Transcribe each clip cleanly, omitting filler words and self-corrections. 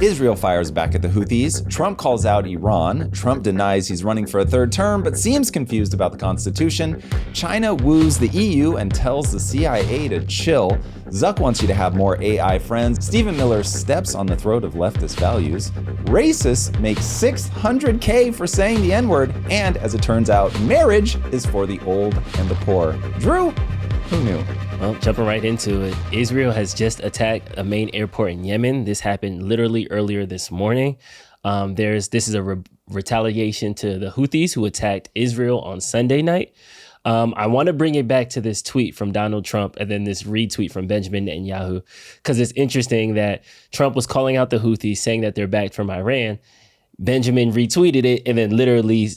Israel fires back at the Houthis. Trump calls out Iran. Trump denies he's running for a third term, but seems confused about the Constitution. China woos the EU and tells the CIA to chill. Zuck wants you to have more AI friends. Stephen Miller steps on the throat of leftist values. Racists make $600K for saying the N-word. And as it turns out, marriage is for the old and the poor. Drew, who knew? Well, jumping right into it, Israel has just attacked a main airport in Yemen. This happened literally earlier this morning. This is a retaliation to the Houthis who attacked Israel on Sunday night. I want to bring it back to this tweet from Donald Trump and then this retweet from Benjamin Netanyahu, because it's interesting that Trump was calling out the Houthis, saying that they're backed from Iran. Benjamin retweeted it, and then literally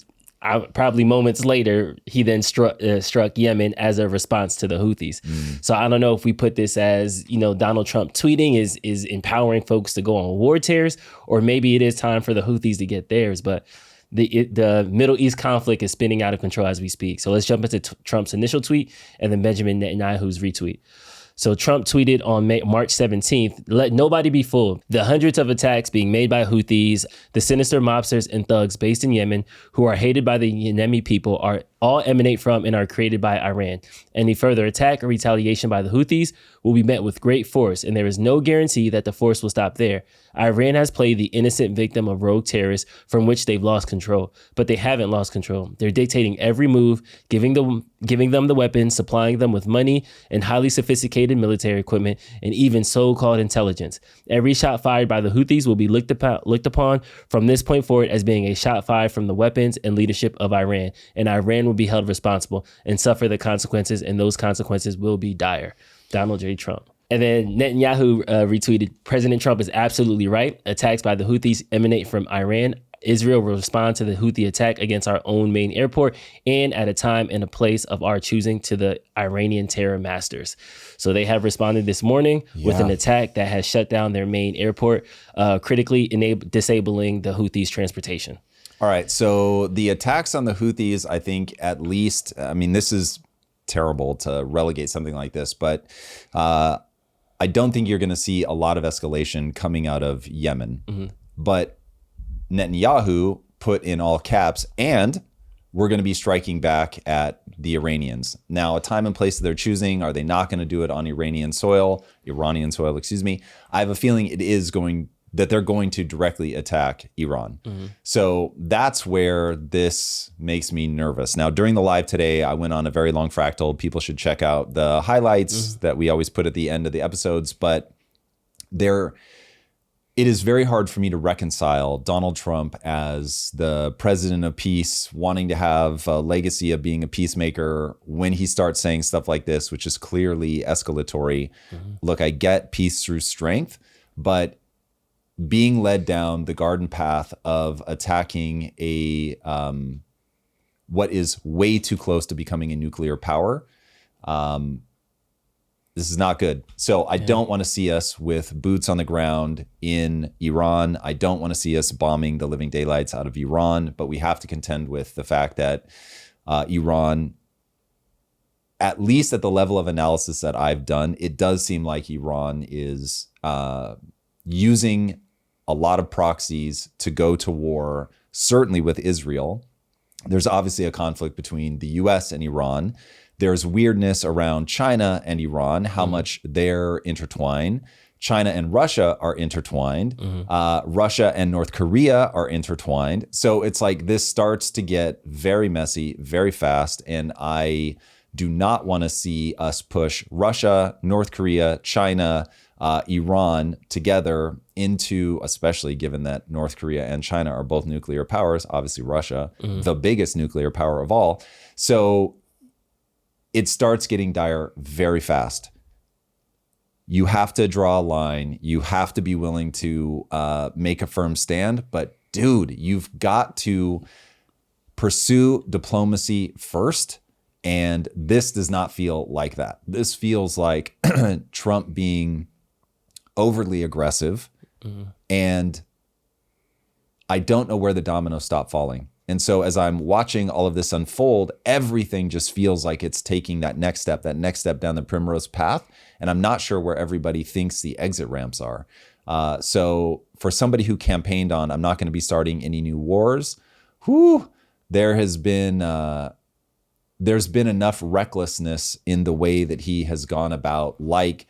probably moments later, he then struck Yemen as a response to the Houthis. So I don't know if we put this as, Donald Trump tweeting is empowering folks to go on war tears, or maybe it is time for the Houthis to get theirs. But the Middle East conflict is spinning out of control as we speak. So let's jump into Trump's initial tweet and then Benjamin Netanyahu's retweet. So Trump tweeted on March 17th, "Let nobody be fooled. The hundreds of attacks being made by Houthis, the sinister mobsters and thugs based in Yemen who are hated by the Yemeni people are all emanate from and are created by Iran. Any further attack or retaliation by the Houthis will be met with great force, and there is no guarantee that the force will stop there. Iran has played the innocent victim of rogue terrorists from which they've lost control, but they haven't lost control. They're dictating every move, giving them the weapons, supplying them with money and highly sophisticated military equipment, and even so-called intelligence. Every shot fired by the Houthis will be looked upon from this point forward as being a shot fired from the weapons and leadership of Iran, and Iran will be held responsible and suffer the consequences, and those consequences will be dire." Donald J. Trump. And then Netanyahu retweeted, "President Trump is absolutely right. Attacks by the Houthis emanate from Iran. Israel will respond to the Houthi attack against our own main airport and at a time and a place of our choosing to the Iranian terror masters." So they have responded this morning with an attack that has shut down their main airport, critically disabling the Houthis' transportation. All right, so the attacks on the Houthis, I think this is terrible to relegate something like this, but I don't think you're going to see a lot of escalation coming out of Yemen. But Netanyahu put in all caps, and we're going to be striking back at the Iranians. Now, a time and place that they're choosing, are they not going to do it on Iranian soil, excuse me? I have a feeling that they're going to directly attack Iran. So that's where this makes me nervous. Now, during the live today, I went on a very long fractal. People should check out the highlights that we always put at the end of the episodes. But it is very hard for me to reconcile Donald Trump as the president of peace, wanting to have a legacy of being a peacemaker, when he starts saying stuff like this, which is clearly escalatory. Look, I get peace through strength, but being led down the garden path of attacking what is way too close to becoming a nuclear power, this is not good. So I don't want to see us with boots on the ground in Iran. I don't want to see us bombing the living daylights out of Iran, but we have to contend with the fact that Iran, at least at the level of analysis that I've done, it does seem like Iran is using a lot of proxies to go to war, certainly with Israel. There's obviously a conflict between the US and Iran. There's weirdness around China and Iran, how much they're intertwined. China and Russia are intertwined. Russia and North Korea are intertwined. So it's like this starts to get very messy, very fast. And I do not want to see us push Russia, North Korea, China, Iran together into, especially given that North Korea and China are both nuclear powers, obviously Russia, the biggest nuclear power of all. So it starts getting dire very fast. You have to draw a line. You have to be willing to make a firm stand. But dude, you've got to pursue diplomacy first. And this does not feel like that. This feels like Trump being overly aggressive. And I don't know where the dominoes stop falling. And so as I'm watching all of this unfold, everything just feels like it's taking that next step down the primrose path. And I'm not sure where everybody thinks the exit ramps are. So for somebody who campaigned on, I'm not going to be starting any new wars, there's been enough recklessness in the way that he has gone about, like,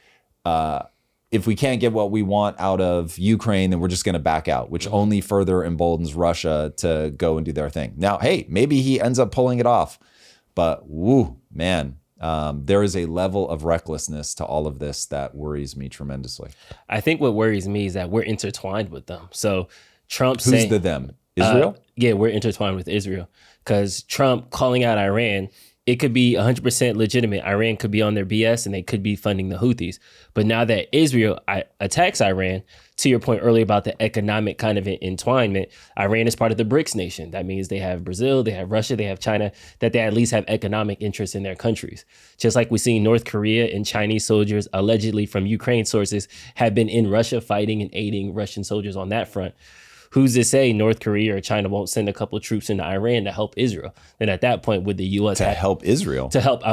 if we can't get what we want out of Ukraine, then we're just going to back out, which only further emboldens Russia to go and do their thing. Now, hey, maybe he ends up pulling it off, but there is a level of recklessness to all of this that worries me tremendously. I think what worries me is that we're intertwined with them. So Trump Who's saying, the them? Israel? Yeah, we're intertwined with Israel, because Trump calling out Iran, it could be 100% legitimate. Iran could be on their BS and they could be funding the Houthis. But now that Israel attacks Iran, to your point earlier about the economic kind of entwinement, Iran is part of the BRICS nation. That means they have Brazil, they have Russia, they have China, that they at least have economic interests in their countries. Just like we see North Korea and Chinese soldiers, allegedly from Ukraine sources, have been in Russia fighting and aiding Russian soldiers on that front. Who's to say North Korea or China won't send a couple of troops into Iran to help Israel? Then at that point, would the U.S. help Israel? To help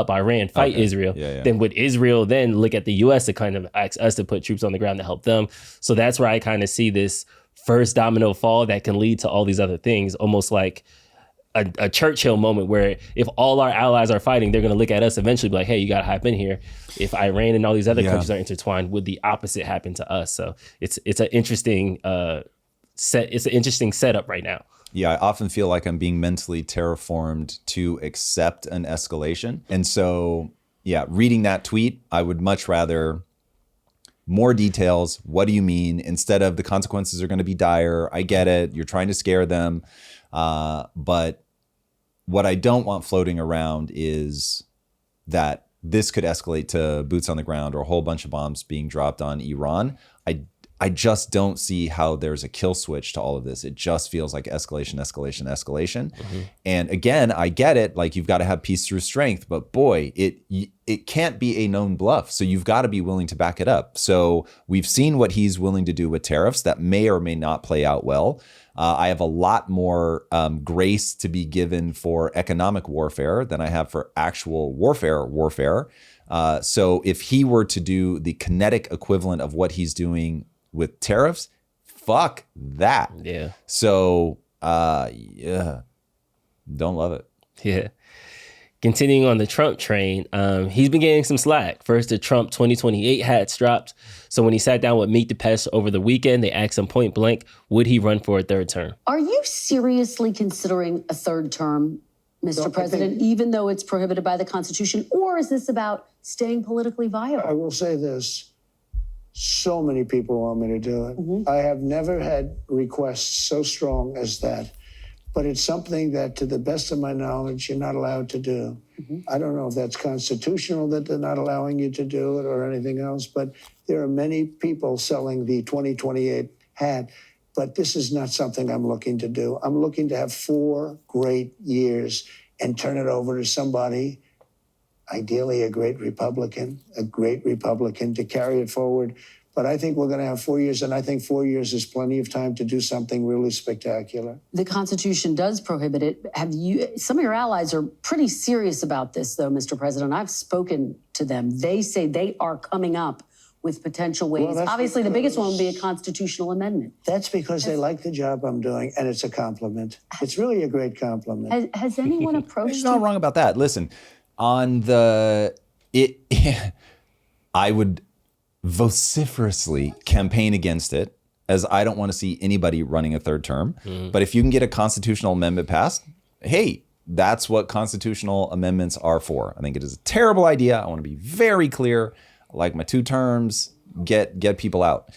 Iran fight Israel. Yeah. Then would Israel then look at the U.S. to kind of ask us to put troops on the ground to help them? So that's where I kind of see this first domino fall that can lead to all these other things, almost like a Churchill moment where if all our allies are fighting, they're going to look at us eventually be like, hey, you got to hop in here. If Iran and all these other countries are intertwined, would the opposite happen to us? So it's an interesting it's an interesting setup right now. Yeah, I often feel like I'm being mentally terraformed to accept an escalation. And so, reading that tweet, I would much rather more details. What do you mean? Instead of the consequences are going to be dire. I get it. You're trying to scare them. But what I don't want floating around is that this could escalate to boots on the ground or a whole bunch of bombs being dropped on Iran. I just don't see how there's a kill switch to all of this. It just feels like escalation. Mm-hmm. And again, I get it. Like, you've got to have peace through strength, but boy, it can't be a known bluff. So you've got to be willing to back it up. So we've seen what he's willing to do with tariffs that may or may not play out well. I have a lot more grace to be given for economic warfare than I have for actual warfare. So if he were to do the kinetic equivalent of what he's doing with tariffs, fuck that. Yeah. So, don't love it. Yeah. Continuing on the Trump train, he's been getting some slack. First, the Trump 2028 hats dropped. So when he sat down with Meet the Press over the weekend, they asked him point blank, would he run for a third term? Are you seriously considering a third term, Mr. President, even though it's prohibited by the Constitution? Or is this about staying politically viable? I will say this. So many people want me to do it. Mm-hmm. I have never had requests so strong as that. But it's something that, to the best of my knowledge, you're not allowed to do. Mm-hmm. I don't know if that's constitutional that they're not allowing you to do it or anything else, but there are many people selling the 2028 hat. But this is not something I'm looking to do. I'm looking to have 4 great years and turn it over to somebody, ideally a great Republican to carry it forward. But I think we're going to have 4 years, and I think 4 years is plenty of time to do something really spectacular. The Constitution does prohibit it. Some of your allies are pretty serious about this, though, Mr. President. I've spoken to them. They say they are coming up with potential ways. Well, obviously, the biggest one would be a constitutional amendment. That's because they like the job I'm doing, and it's a compliment. It's really a great compliment. Has anyone approached you? You're not wrong about that. Listen, on I would vociferously campaign against it, as I don't want to see anybody running a third term. But if you can get a constitutional amendment passed, hey, that's what constitutional amendments are for. I think it is a terrible idea. I want to be very clear. I like my 2 terms, get people out.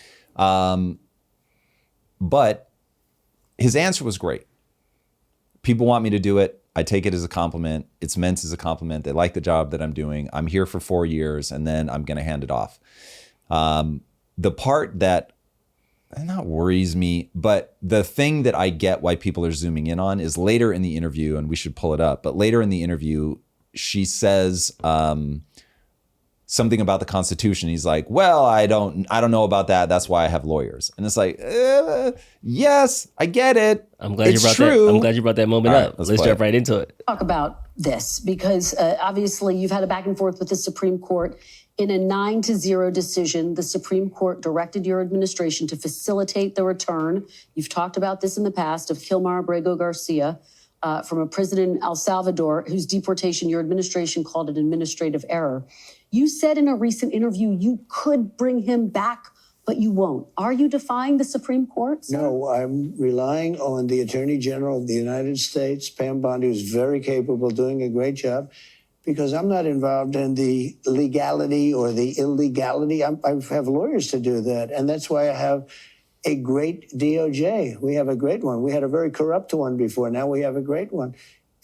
But his answer was great. People want me to do it. I take it as a compliment. It's meant as a compliment. They like the job that I'm doing. I'm here for 4 years, and then I'm going to hand it off. The part that not worries me, but the thing that I get why people are zooming in on is later in the interview, and we should pull it up, but later in the interview, she says something about the Constitution. He's like, well, I don't know about that. That's why I have lawyers. And it's like, yes, I get it. I'm glad you brought that moment up. Let's jump right into it. Talk about this, because obviously you've had a back and forth with the Supreme Court In a 9-0 decision, the Supreme Court directed your administration to facilitate the return, you've talked about this in the past, of Kilmar Abrego Garcia from a prison in El Salvador, whose deportation your administration called an administrative error. You said in a recent interview you could bring him back, but you won't. Are you defying the Supreme Court, sir? No, I'm relying on the Attorney General of the United States, Pam Bondi, who's very capable, doing a great job, because I'm not involved in the legality or the illegality. I have lawyers to do that, and that's why I have a great DOJ. We have a great one. We had a very corrupt one before. Now we have a great one.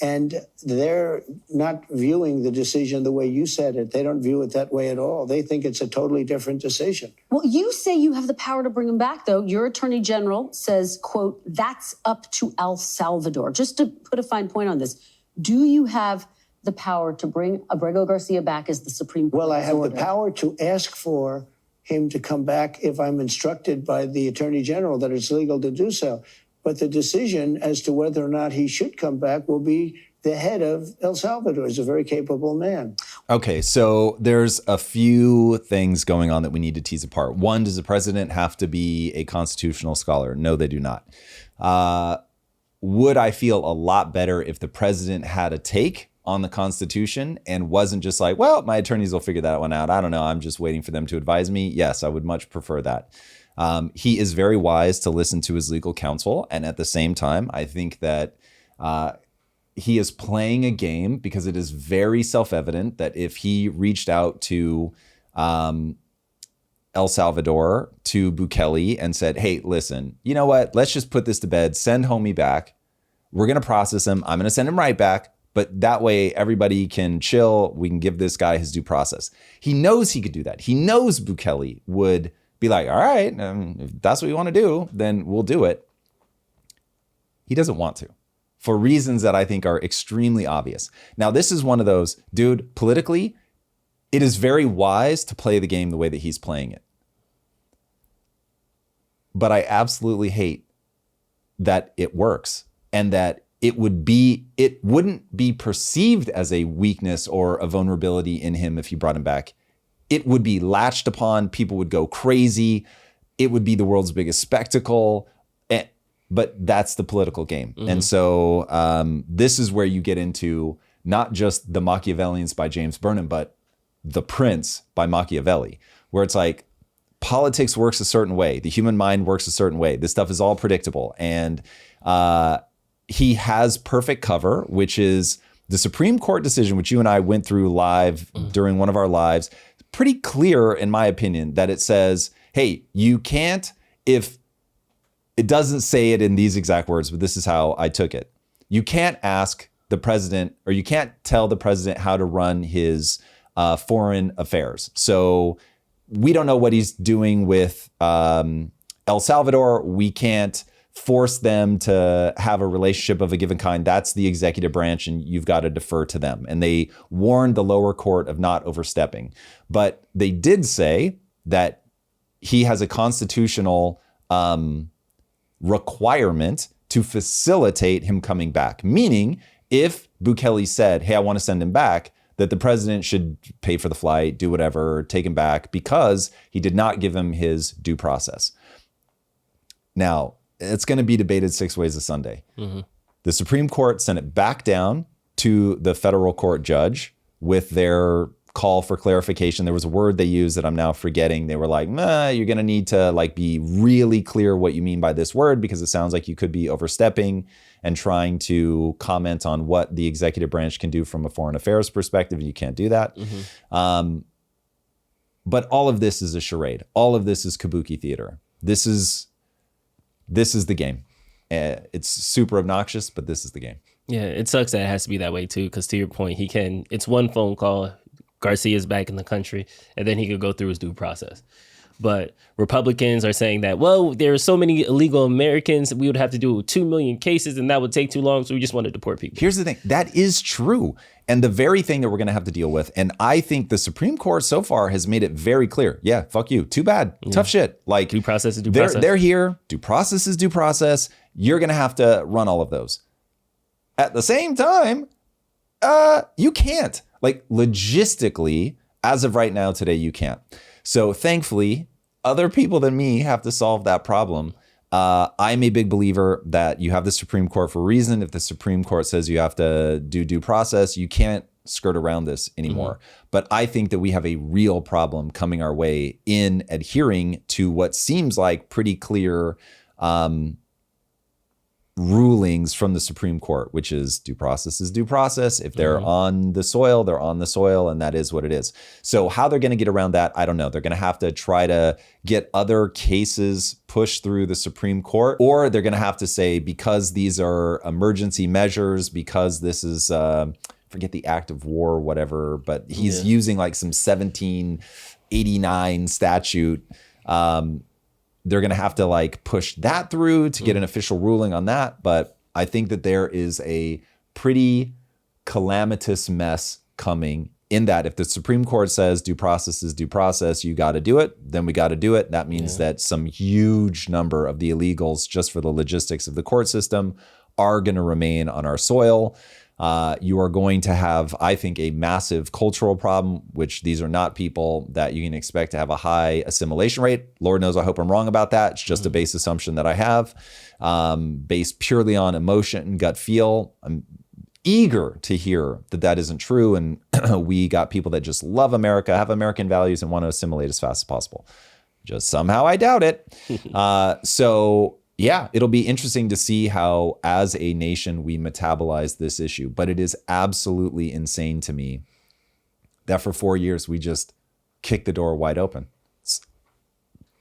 And they're not viewing the decision the way you said it. They don't view it that way at all. They think it's a totally different decision. Well, you say you have the power to bring him back, though. Your attorney general says, quote, that's up to El Salvador. Just to put a fine point on this, do you have the power to bring Abrego Garcia back as the Supreme Court? Well, I have the power to ask for him to come back if I'm instructed by the attorney general that it's legal to do so. But the decision as to whether or not he should come back will be the head of El Salvador. He's a very capable man. Okay, so there's a few things going on that we need to tease apart. One, does the president have to be a constitutional scholar? No, they do not. Would I feel a lot better if the president had a take on the Constitution and wasn't just like, well, my attorneys will figure that one out. I don't know. I'm just waiting for them to advise me. Yes, I would much prefer that. He is very wise to listen to his legal counsel. And at the same time, I think that he is playing a game because it is very self-evident that if he reached out to El Salvador, to Bukele, and said, hey, listen, you know what? Let's just put this to bed. Send homie back. We're going to process him. I'm going to send him right back. But that way everybody can chill. We can give this guy his due process. He knows he could do that. He knows Bukele would be like, all right, if that's what you want to do, then we'll do it. He doesn't want to, for reasons that I think are extremely obvious. Now, this is one of those, dude, politically, it is very wise to play the game the way that he's playing it. But I absolutely hate that it works and that it wouldn't be perceived as a weakness or a vulnerability in him if you brought him back. It would be latched upon. People would go crazy. It would be the world's biggest spectacle. But that's the political game. Mm-hmm. And so this is where you get into not just The Machiavellians by James Burnham, but The Prince by Machiavelli, where it's like politics works a certain way. The human mind works a certain way. This stuff is all predictable. And he has perfect cover, which is the Supreme Court decision, which you and I went through live during one of our lives. Pretty clear, in my opinion, that it says, hey, you can't, if it doesn't say it in these exact words, but this is how I took it. You can't ask the president, or you can't tell the president how to run his foreign affairs. So we don't know what he's doing with El Salvador. We can't force them to have a relationship of a given kind. That's the executive branch, and you've got to defer to them. And they warned the lower court of not overstepping. But they did say that he has a constitutional requirement to facilitate him coming back. Meaning, if Bukele said, hey, I want to send him back, that the president should pay for the flight, do whatever, take him back, because he did not give him his due process. Now, it's going to be debated 6 ways a Sunday. Mm-hmm. The Supreme Court sent it back down to the federal court judge with their call for clarification. There was a word they used that I'm now forgetting. They were like, you're going to need to be really clear what you mean by this word, because it sounds like you could be overstepping and trying to comment on what the executive branch can do from a foreign affairs perspective. You can't do that. Mm-hmm. But all of this is a charade. All of this is kabuki theater. This is the game. It's super obnoxious, but this is the game. Yeah, it sucks that it has to be that way too, because to your point, it's one phone call, Garcia's back in the country, and then he could go through his due process. But Republicans are saying that, well, there are so many illegal Americans, we would have to do it with 2 million cases, and that would take too long, so we just want to deport people. Here's the thing. That is true. And the very thing that we're going to have to deal with, and I think the Supreme Court so far has made it very clear. Yeah, fuck you. Too bad. Yeah. Tough shit. Due process is due process. They're here. Due process is due process. You're going to have to run all of those. At the same time, you can't. Logistically, As of right now, today, you can't. So thankfully, other people than me have to solve that problem. I'm a big believer that you have the Supreme Court for a reason. If the Supreme Court says you have to do due process, you can't skirt around this anymore. Mm-hmm. But I think that we have a real problem coming our way in adhering to what seems like pretty clear rulings from the Supreme Court, which is due process is due process. If they're on the soil, they're on the soil, and that is what it is. So how they're going to get around that, I don't know. They're going to have to try to get other cases pushed through the Supreme Court, or they're going to have to say, because these are emergency measures, because this is forget the act of war or whatever, but he's using like some 1789 statute. They're going to have to like push that through to get an official ruling on that. But I think that there is a pretty calamitous mess coming in that if the Supreme Court says due process is due process, you got to do it, then we got to do it. That means that some huge number of the illegals, just for the logistics of the court system, are going to remain on our soil. You are going to have, I think, a massive cultural problem, which these are not people that you can expect to have a high assimilation rate. Lord knows I hope I'm wrong about that. It's just a base assumption that I have, based purely on emotion and gut feel. I'm eager to hear that that isn't true. And we got people that just love America, have American values, and want to assimilate as fast as possible. Just somehow I doubt it. Yeah, it'll be interesting to see how, as a nation, we metabolize this issue. But it is absolutely insane to me that for 4 years, we just kicked the door wide open. It's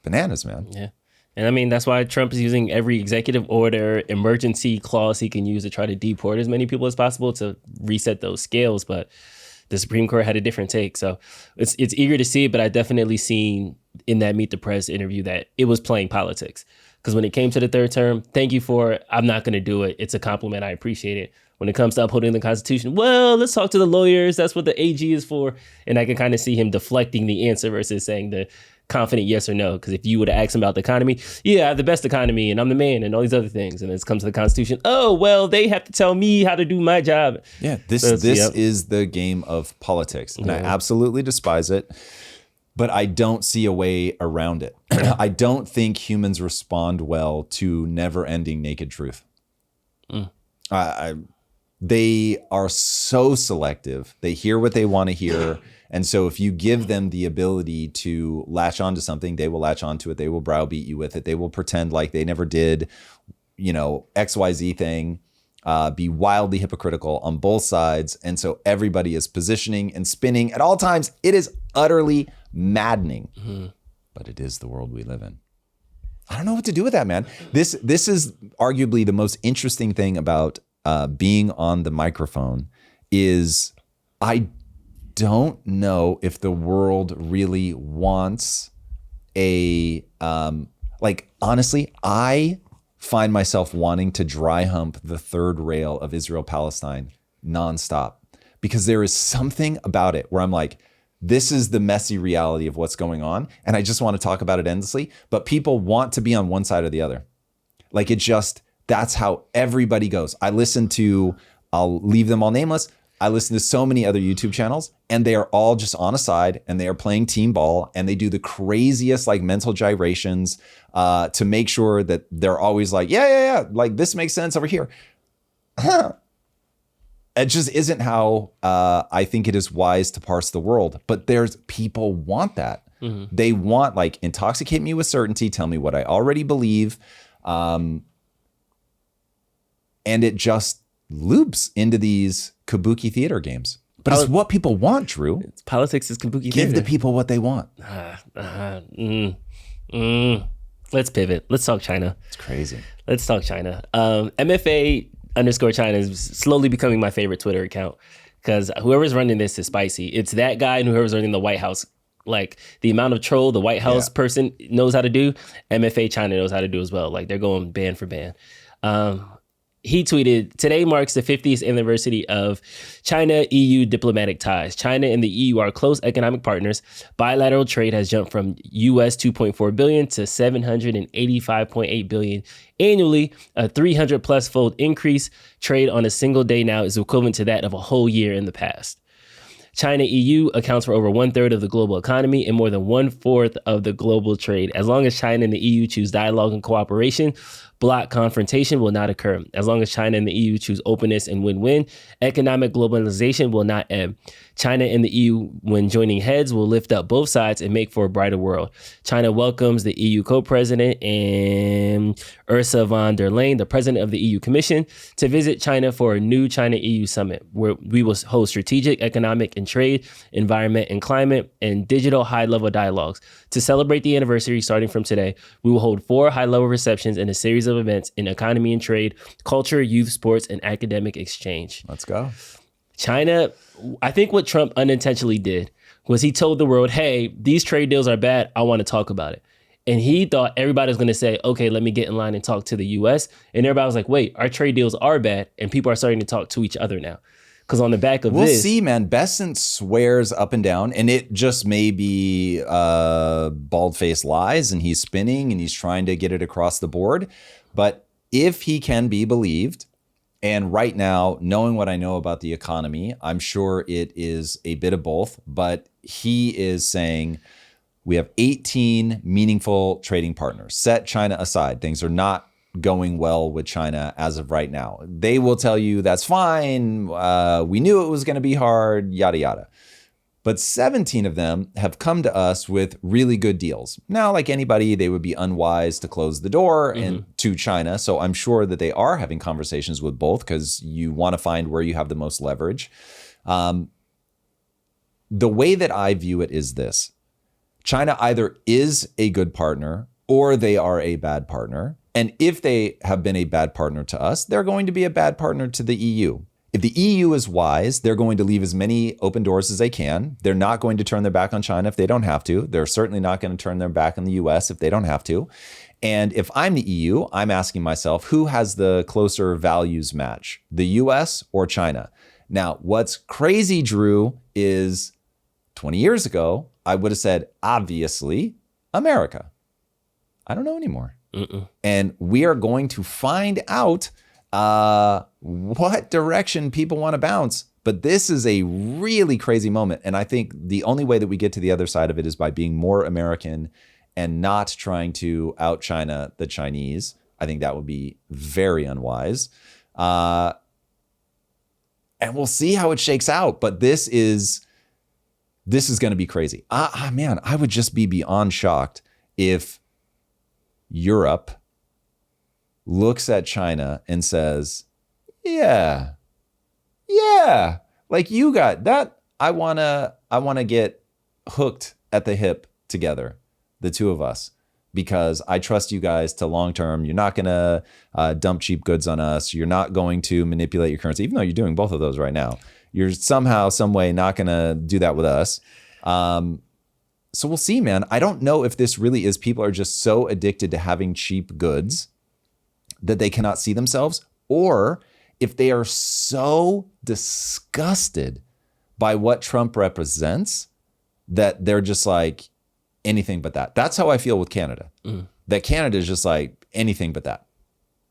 bananas, man. Yeah. And I mean, that's why Trump is using every executive order, emergency clause he can use to try to deport as many people as possible to reset those scales. But the Supreme Court had a different take. So it's eager to see it, but I definitely seen in that Meet the Press interview that it was playing politics. Because when it came to the third term, thank you for it. I'm not going to do it. It's a compliment. I appreciate it. When it comes to upholding the Constitution, well, let's talk to the lawyers. That's what the AG is for. And I can kind of see him deflecting the answer versus saying the confident yes or no. Because if you would have asked him about the economy, yeah, I have the best economy and I'm the man and all these other things. And then it comes to the Constitution. Oh, well, they have to tell me how to do my job. Yeah, this is the game of politics. And I absolutely despise it. But I don't see a way around it. I don't think humans respond well to never-ending naked truth. They are so selective. They hear what they want to hear. And so if you give them the ability to latch onto something, they will latch onto it. They will browbeat you with it. They will pretend like they never did, XYZ thing. Be wildly hypocritical on both sides. And so everybody is positioning and spinning at all times. It is utterly maddening, but it is the world we live in. I don't know what to do with that, man. This is arguably the most interesting thing about being on the microphone is I don't know if the world really wants honestly, I find myself wanting to dry hump the third rail of Israel-Palestine nonstop because there is something about it where I'm like, this is the messy reality of what's going on. And I just want to talk about it endlessly, but people want to be on one side or the other. Like that's how everybody goes. I'll leave them all nameless. I listen to so many other YouTube channels and they are all just on a side and they are playing team ball and they do the craziest mental gyrations to make sure that they're always like, yeah. Like this makes sense over here. It just isn't how I think it is wise to parse the world. But people want that. They want intoxicate me with certainty, tell me what I already believe. And it just loops into these kabuki theater games. But it's what people want, Drew. Politics is kabuki theater. Give the people what they want. Let's pivot. Let's talk China. It's crazy. Let's talk China. MFA_China is slowly becoming my favorite Twitter account because whoever's running this is spicy. It's that guy and whoever's running the White House. Like the amount of troll the White House person knows how to do, MFA China knows how to do as well. Like they're going band for band. He tweeted, today marks the 50th anniversary of China-EU diplomatic ties. China and the EU are close economic partners. Bilateral trade has jumped from US $2.4 billion to $785.8 billion annually, a 300 plus fold increase. Trade on a single day now is equivalent to that of a whole year in the past. China EU accounts for over 1/3 of the global economy and more than 1/4 of the global trade. As long as China and the EU choose dialogue and cooperation, block confrontation will not occur. As long as China and the EU choose openness and win-win, economic globalization will not ebb. China and the EU, when joining heads, will lift up both sides and make for a brighter world. China welcomes the EU co-president and Ursula von der Leyen, the president of the EU Commission, to visit China for a new China-EU summit, where we will host strategic, economic, and trade, environment and climate, and digital high-level dialogues. To celebrate the anniversary starting from today, we will hold 4 high-level receptions and a series of events in economy and trade, culture, youth, sports, and academic exchange. Let's go. China, I think what Trump unintentionally did was he told the world, hey, these trade deals are bad. I want to talk about it. And he thought everybody was going to say, okay, let me get in line and talk to the US. And everybody was like, wait, our trade deals are bad. And people are starting to talk to each other now. Because on the back of we'll this... see, man. Bessent swears up and down, and it just may be bald-faced lies, and he's spinning, and he's trying to get it across the board. But if he can be believed, and right now, knowing what I know about the economy, I'm sure it is a bit of both. But he is saying we have 18 meaningful trading partners. Set China aside. Things are not going well with China as of right now. They will tell you that's fine. We knew it was going to be hard, yada, yada. But 17 of them have come to us with really good deals. Now, like anybody, they would be unwise to close the door to China. So I'm sure that they are having conversations with both because you want to find where you have the most leverage. The way that I view it is this. China either is a good partner or they are a bad partner. And if they have been a bad partner to us, they're going to be a bad partner to the EU. If the EU is wise, they're going to leave as many open doors as they can. They're not going to turn their back on China if they don't have to. They're certainly not going to turn their back on the US if they don't have to. And if I'm the EU, I'm asking myself, who has the closer values match, the US or China? Now, what's crazy, Drew, is 20 years ago, I would have said, obviously, America. I don't know anymore. And we are going to find out what direction people want to bounce. But this is a really crazy moment. And I think the only way that we get to the other side of it is by being more American and not trying to out-China the Chinese. I think that would be very unwise. And we'll see how it shakes out. But this is going to be crazy. Man, I would just be beyond shocked if Europe looks at China and says, yeah, like you got that. I want to get hooked at the hip together, the two of us, because I trust you guys to long term. You're not going to dump cheap goods on us. You're not going to manipulate your currency, even though you're doing both of those right now. You're somehow, some way not going to do that with us. So we'll see, man. I don't know if this really is people are just so addicted to having cheap goods that they cannot see themselves, or if they are so disgusted by what Trump represents that they're just like anything but that. That's how I feel with Canada. That Canada is just like anything but that.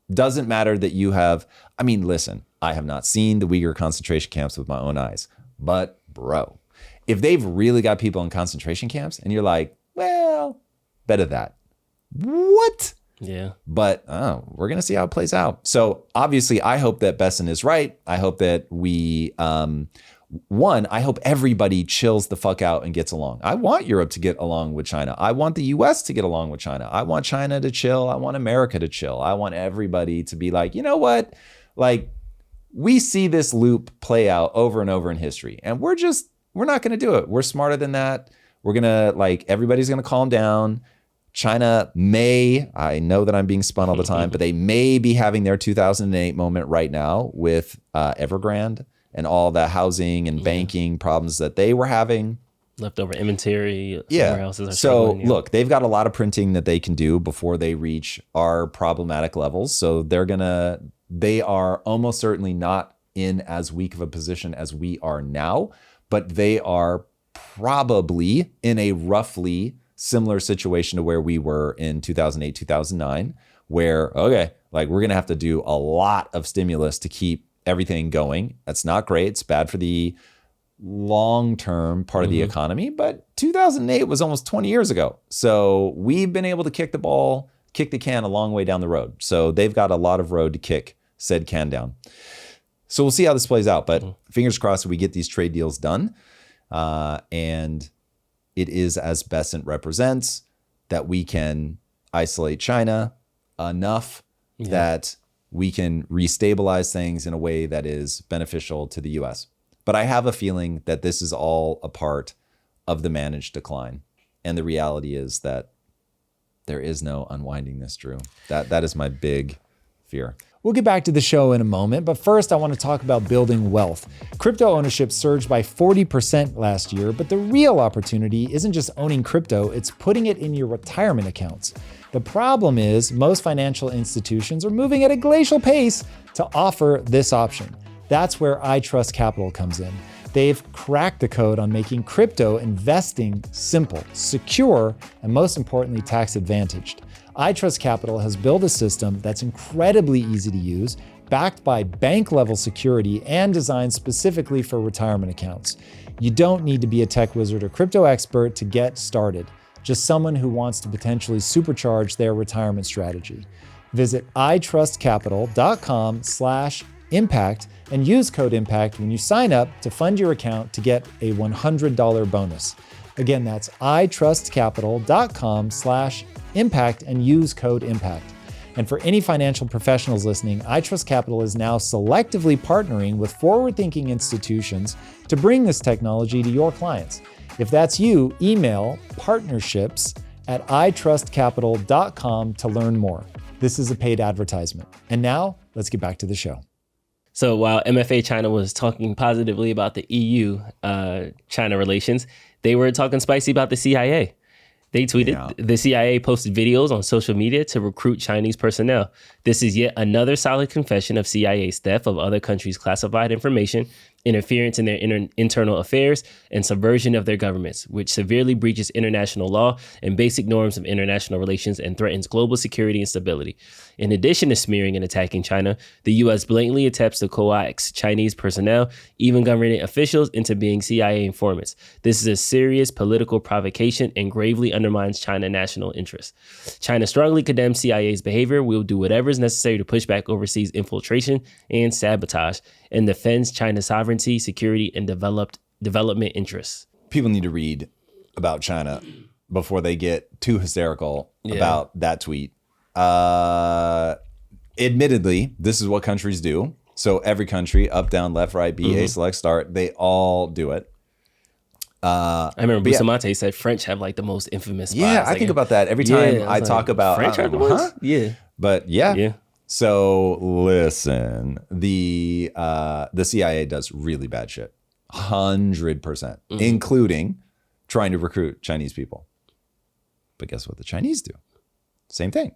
Doesn't matter that you have, I mean, listen, I have not seen the Uyghur concentration camps with my own eyes, but bro, if they've really got people in concentration camps and you're like, well, better that. What? Yeah. But we're going to see how it plays out. So obviously, I hope that Bessent is right. I hope that we, I hope everybody chills the fuck out and gets along. I want Europe to get along with China. I want the US to get along with China. I want China to chill. I want America to chill. I want everybody to be like, you know what? Like, we see this loop play out over and over in history, and we're not going to do it. We're smarter than that. We're going to everybody's going to calm down. China may, I know that I'm being spun all the time, but they may be having their 2008 moment right now with Evergrande and all the housing and banking problems that they were having. Leftover inventory. Warehouses are look, they've got a lot of printing that they can do before they reach our problematic levels. So they are almost certainly not in as weak of a position as we are now, but they are probably in a roughly similar situation to where we were in 2008, 2009, where, okay, like we're going to have to do a lot of stimulus to keep everything going. That's not great. It's bad for the long-term part of the economy, but 2008 was almost 20 years ago. So we've been able to kick the can a long way down the road. So they've got a lot of road to kick said can down. So we'll see how this plays out, but fingers crossed we get these trade deals done. And it is as Besant represents that we can isolate China enough that we can restabilize things in a way that is beneficial to the US. But I have a feeling that this is all a part of the managed decline. And the reality is that there is no unwinding this, Drew. That is my big fear. We'll get back to the show in a moment, but first I want to talk about building wealth. Crypto ownership surged by 40% last year, but the real opportunity isn't just owning crypto, it's putting it in your retirement accounts. The problem is most financial institutions are moving at a glacial pace to offer this option. That's where iTrust Capital comes in. They've cracked the code on making crypto investing simple, secure, and most importantly, tax advantaged. iTrust Capital has built a system that's incredibly easy to use, backed by bank-level security and designed specifically for retirement accounts. You don't need to be a tech wizard or crypto expert to get started, just someone who wants to potentially supercharge their retirement strategy. Visit itrustcapital.com/impact and use code IMPACT when you sign up to fund your account to get a $100 bonus. Again, that's itrustcapital.com/impact and use code IMPACT. And for any financial professionals listening, iTrust Capital is now selectively partnering with forward-thinking institutions to bring this technology to your clients. If that's you, email partnerships@itrustcapital.com to learn more. This is a paid advertisement. And now, let's get back to the show. So while MFA China was talking positively about the EU-China relations, they were talking spicy about the CIA. They tweeted, the CIA posted videos on social media to recruit Chinese personnel. This is yet another solid confession of CIA's theft of other countries' classified information, interference in their internal affairs, and subversion of their governments, which severely breaches international law and basic norms of international relations and threatens global security and stability. In addition to smearing and attacking China, the U.S. blatantly attempts to coax Chinese personnel, even government officials, into being CIA informants. This is a serious political provocation and gravely undermines China's national interests. China strongly condemns CIA's behavior. We will do whatever is necessary to push back overseas infiltration and sabotage and defends China's sovereignty, security, and development interests. People need to read about China before they get too hysterical about that tweet. Admittedly, this is what countries do. So every country, up, down, left, right, B, A, select, start, they all do it. I remember Bustamante said French have like the most infamous spies. Yeah, I think about that every time I talk about French are the ones? Yeah. But yeah. So listen, the CIA does really bad shit, 100%, including trying to recruit Chinese people. But guess what the Chinese do? Same thing.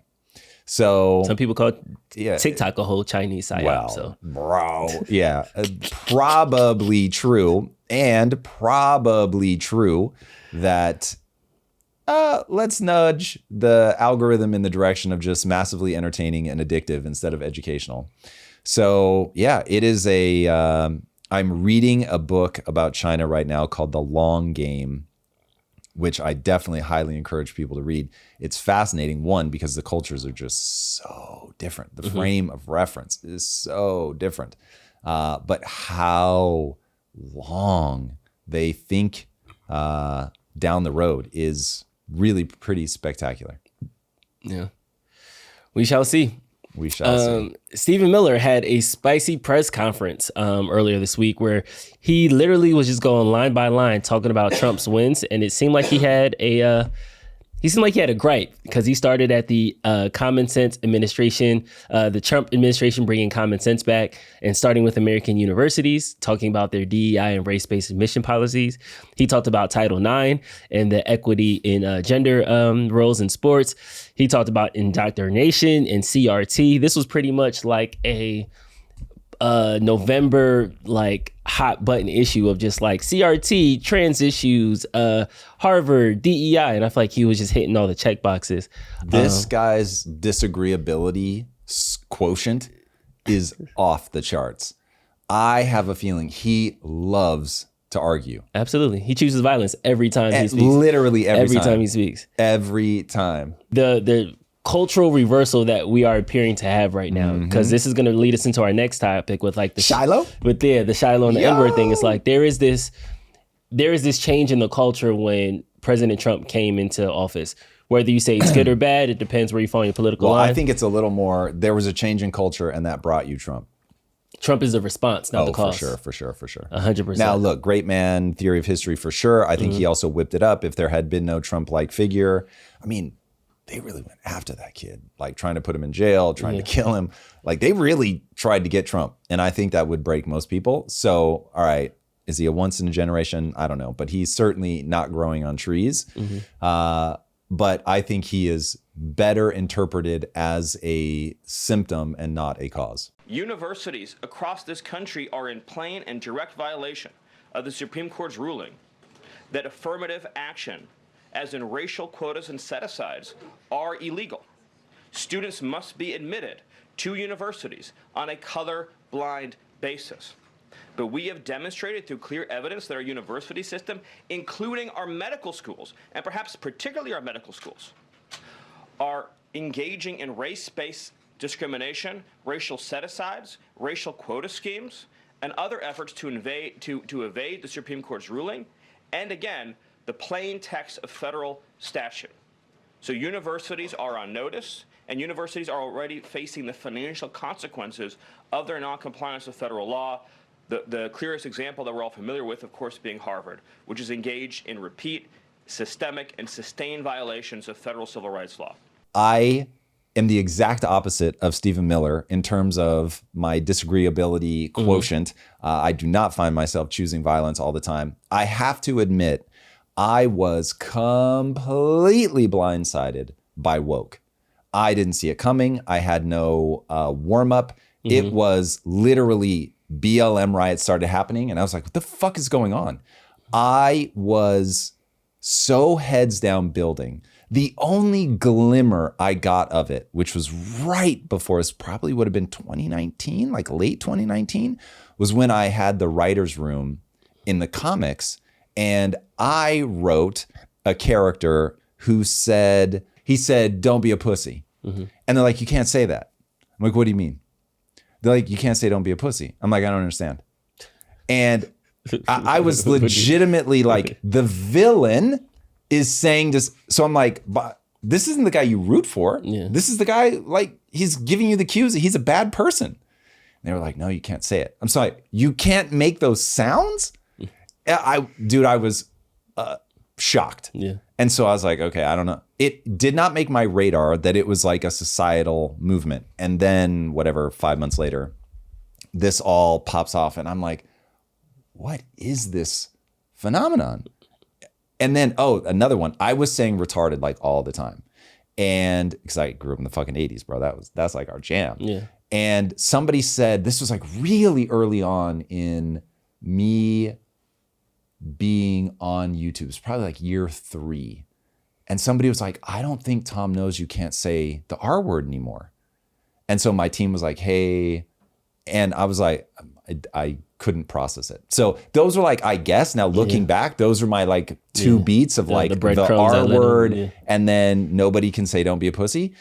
So some people call TikTok a whole Chinese psyop. Well, so bro, probably true, and probably true that let's nudge the algorithm in the direction of just massively entertaining and addictive instead of educational. So yeah, it is I'm reading a book about China right now called The Long Game, which I definitely highly encourage people to read. It's fascinating, one, because the cultures are just so different. The frame of reference is so different. But how long they think down the road is really pretty spectacular. Yeah. We shall see. We shall see. Stephen Miller had a spicy press conference earlier this week where he literally was just going line by line talking about Trump's wins, and it seemed like he had a gripe because he started at the Common Sense administration, the Trump administration bringing common sense back and starting with American universities, talking about their DEI and race-based admission policies. He talked about Title IX and the equity in gender roles in sports. He talked about indoctrination and CRT. This was pretty much like a November like hot button issue of just like CRT, trans issues, Harvard, DEI, and I feel like he was just hitting all the check boxes. This guy's disagreeability quotient is off the charts. I have a feeling he loves to argue. Absolutely. He chooses violence every time he speaks. Literally every time he speaks. Every time. The cultural reversal that we are appearing to have right now, because this is going to lead us into our next topic with like the Shiloh? the Shiloh and the N-word thing. It's like there is this change in the culture when President Trump came into office. Whether you say it's good or bad, it depends where you fall on your political line. I think it's a little more, there was a change in culture and that brought you Trump. Trump is the response, not the cause. For sure. 100%. Now, look, great man, theory of history for sure. I think he also whipped it up. If there had been no Trump-like figure, I mean, they really went after that kid, like trying to put him in jail, trying to kill him. Like they really tried to get Trump. And I think that would break most people. So, all right, is he a once in a generation? I don't know. But he's certainly not growing on trees. But I think he is better interpreted as a symptom and not a cause. Universities across this country are in plain and direct violation of the Supreme Court's ruling that affirmative action, as in racial quotas and set-asides, are illegal. Students must be admitted to universities on a color-blind basis. But we have demonstrated through clear evidence that our university system, including our medical schools, and perhaps particularly our medical schools, are engaging in race-based discrimination, racial set-asides, racial quota schemes, and other efforts to evade the Supreme Court's ruling, and again, the plain text of federal statute. So universities are on notice, and universities are already facing the financial consequences of their noncompliance with federal law. The clearest example that we're all familiar with, of course, being Harvard, which is engaged in repeat, systemic, and sustained violations of federal civil rights law. I am the exact opposite of Stephen Miller in terms of my disagreeability quotient. I do not find myself choosing violence all the time. I have to admit, I was completely blindsided by woke. I didn't see it coming. I had no warm-up. It was literally BLM riots started happening, and I was like, what the fuck is going on? I was so heads down building. The only glimmer I got of it, which was right before, it probably would have been 2019, like late 2019, was when I had the writer's room in the comics, and I wrote a character who said, don't be a pussy. And they're like, you can't say that. I'm like, what do you mean? They're like, you can't say don't be a pussy. I'm like, I don't understand. And I was legitimately like, the villain is saying this. So I'm like, but this isn't the guy you root for. Yeah. This is the guy, like, he's giving you the cues that he's a bad person. And they were like, no, you can't say it. I'm sorry, you can't make those sounds? I was shocked. Yeah. And so I was like, okay, I don't know. It did not make my radar that it was like a societal movement. And then whatever, 5 months later, this all pops off and I'm like, what is this phenomenon? And then, another one. I was saying retarded like all the time. And because I grew up in the fucking 80s, bro. That's like our jam. Yeah. And somebody said, this was like really early on in me being on YouTube. It's probably like year 3. And somebody was like, I don't think Tom knows you can't say the R word anymore. And so my team was like, hey, and I was like, I couldn't process it. So those were like, I guess now looking back, those are my like 2 beats of like the R word and then nobody can say don't be a pussy.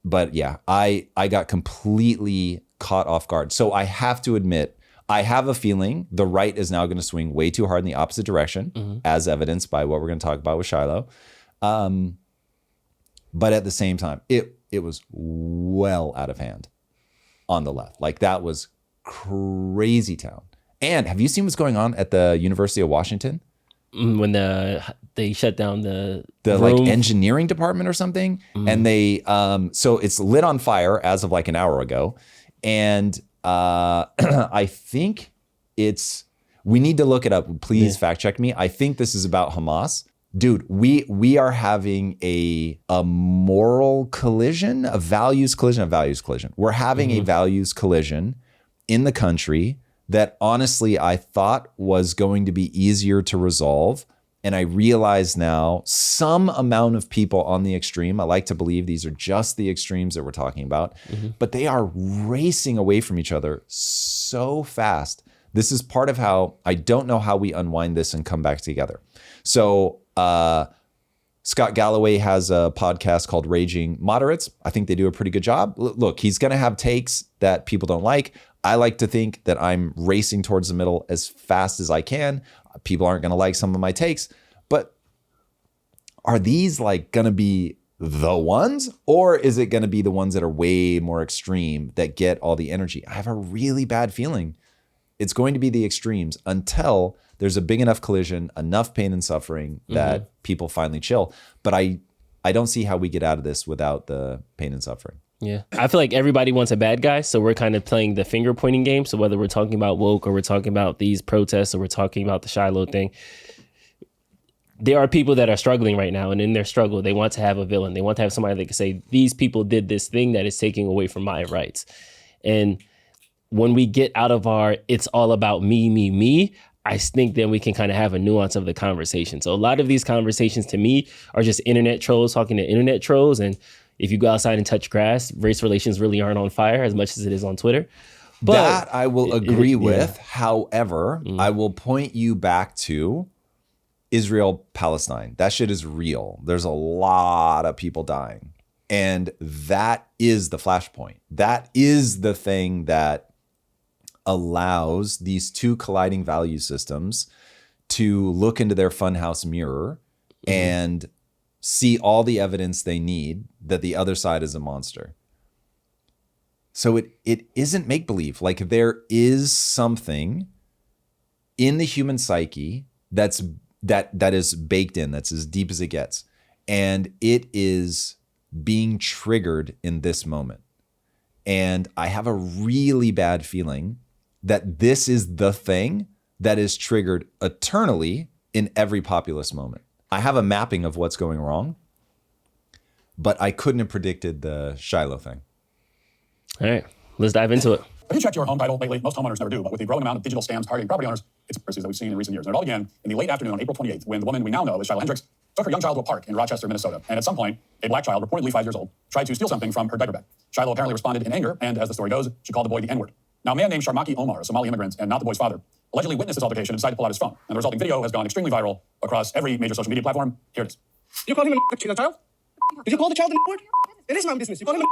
But yeah, I got completely caught off guard. So I have to admit, I have a feeling the right is now going to swing way too hard in the opposite direction, as evidenced by what we're going to talk about with Shiloh. But at the same time, it was well out of hand on the left. Like that was crazy town. And have you seen what's going on at the University of Washington? When they shut down the like engineering department or something, and they so it's lit on fire as of like an hour ago, and I think we need to look it up. Please fact check me. I think this is about Hamas. Dude, we are having a moral collision, a values collision. We're having a values collision in the country that honestly I thought was going to be easier to resolve. And I realize now some amount of people on the extreme, I like to believe these are just the extremes that we're talking about, but they are racing away from each other so fast This is part of how I don't know how we unwind this and come back together. So Scott Galloway has a podcast called Raging Moderates. I think they do a pretty good job. Look, he's going to have takes that people don't like. I like to think that I'm racing towards the middle as fast as I can. People aren't going to like some of my takes, but are these like going to be the ones, or is it going to be the ones that are way more extreme that get all the energy? I have a really bad feeling it's going to be the extremes until there's a big enough collision, enough pain and suffering that people finally chill. But I don't see how we get out of this without the pain and suffering. Yeah. I feel like everybody wants a bad guy. So we're kind of playing the finger pointing game. So whether we're talking about woke or we're talking about these protests or we're talking about the Shiloh thing, there are people that are struggling right now. And in their struggle, they want to have a villain. They want to have somebody that can say, these people did this thing that is taking away from my rights. And when we get out of our, it's all about me, I think then we can kind of have a nuance of the conversation. So a lot of these conversations to me are just internet trolls talking to internet trolls. And if you go outside and touch grass, race relations really aren't on fire as much as it is on Twitter. But that I will agree with. However, I will point you back to Israel-Palestine. That shit is real. There's a lot of people dying. And that is the flashpoint. That is the thing that allows these two colliding value systems to look into their funhouse mirror and see all the evidence they need that the other side is a monster. So it isn't make-believe. Like, there is something in the human psyche that is baked in, that's as deep as it gets. And it is being triggered in this moment. And I have a really bad feeling that this is the thing that is triggered eternally in every populist moment. I have a mapping of what's going wrong, but I couldn't have predicted the Shiloh thing. All right, let's dive into it. Have you checked your home title lately? Most homeowners never do, but with the growing amount of digital scams targeting property owners, it's conspiracies that we've seen in recent years. And it all began in the late afternoon on April 28th, when the woman we now know as Shiloh Hendricks took her young child to a park in Rochester, Minnesota. And at some point, a black child, reportedly 5 years old, tried to steal something from her diaper bag. Shiloh apparently responded in anger, and as the story goes, she called the boy the N-word. Now, a man named Sharmaki Omar, a Somali immigrant and not the boy's father, allegedly witnessed this altercation and decided to pull out his phone. And the resulting video has gone extremely viral across every major social media platform. Here it is. You call him a child? Did you call the child an N-word? It is my business. You call him an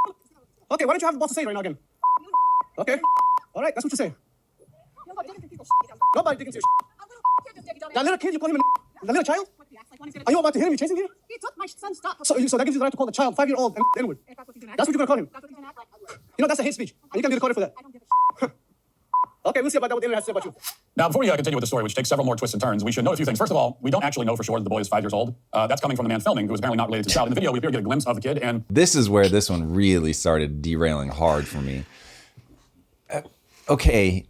Okay, why don't you have the balls to say it right now again? Okay. All right, that's what you say. Nobody digging into your That little kid, you call him a little child? Are you about to hit him? You chasing him? He took my son's stuff. So that gives you the right to call the child 5-year-old N-word. That's what you're going to call him. You know, that's a hate speech. And you can be recorded for that. I don't give a shit. Okay, we'll see about that, what the internet has to say about you. Now, before we continue with the story, which takes several more twists and turns, we should know a few things. First of all, we don't actually know for sure that the boy is 5 years old. That's coming from the man filming, who is apparently not related to the child. In the video, we appear to get a glimpse of the kid, and this is where this one really started derailing hard for me. Okay,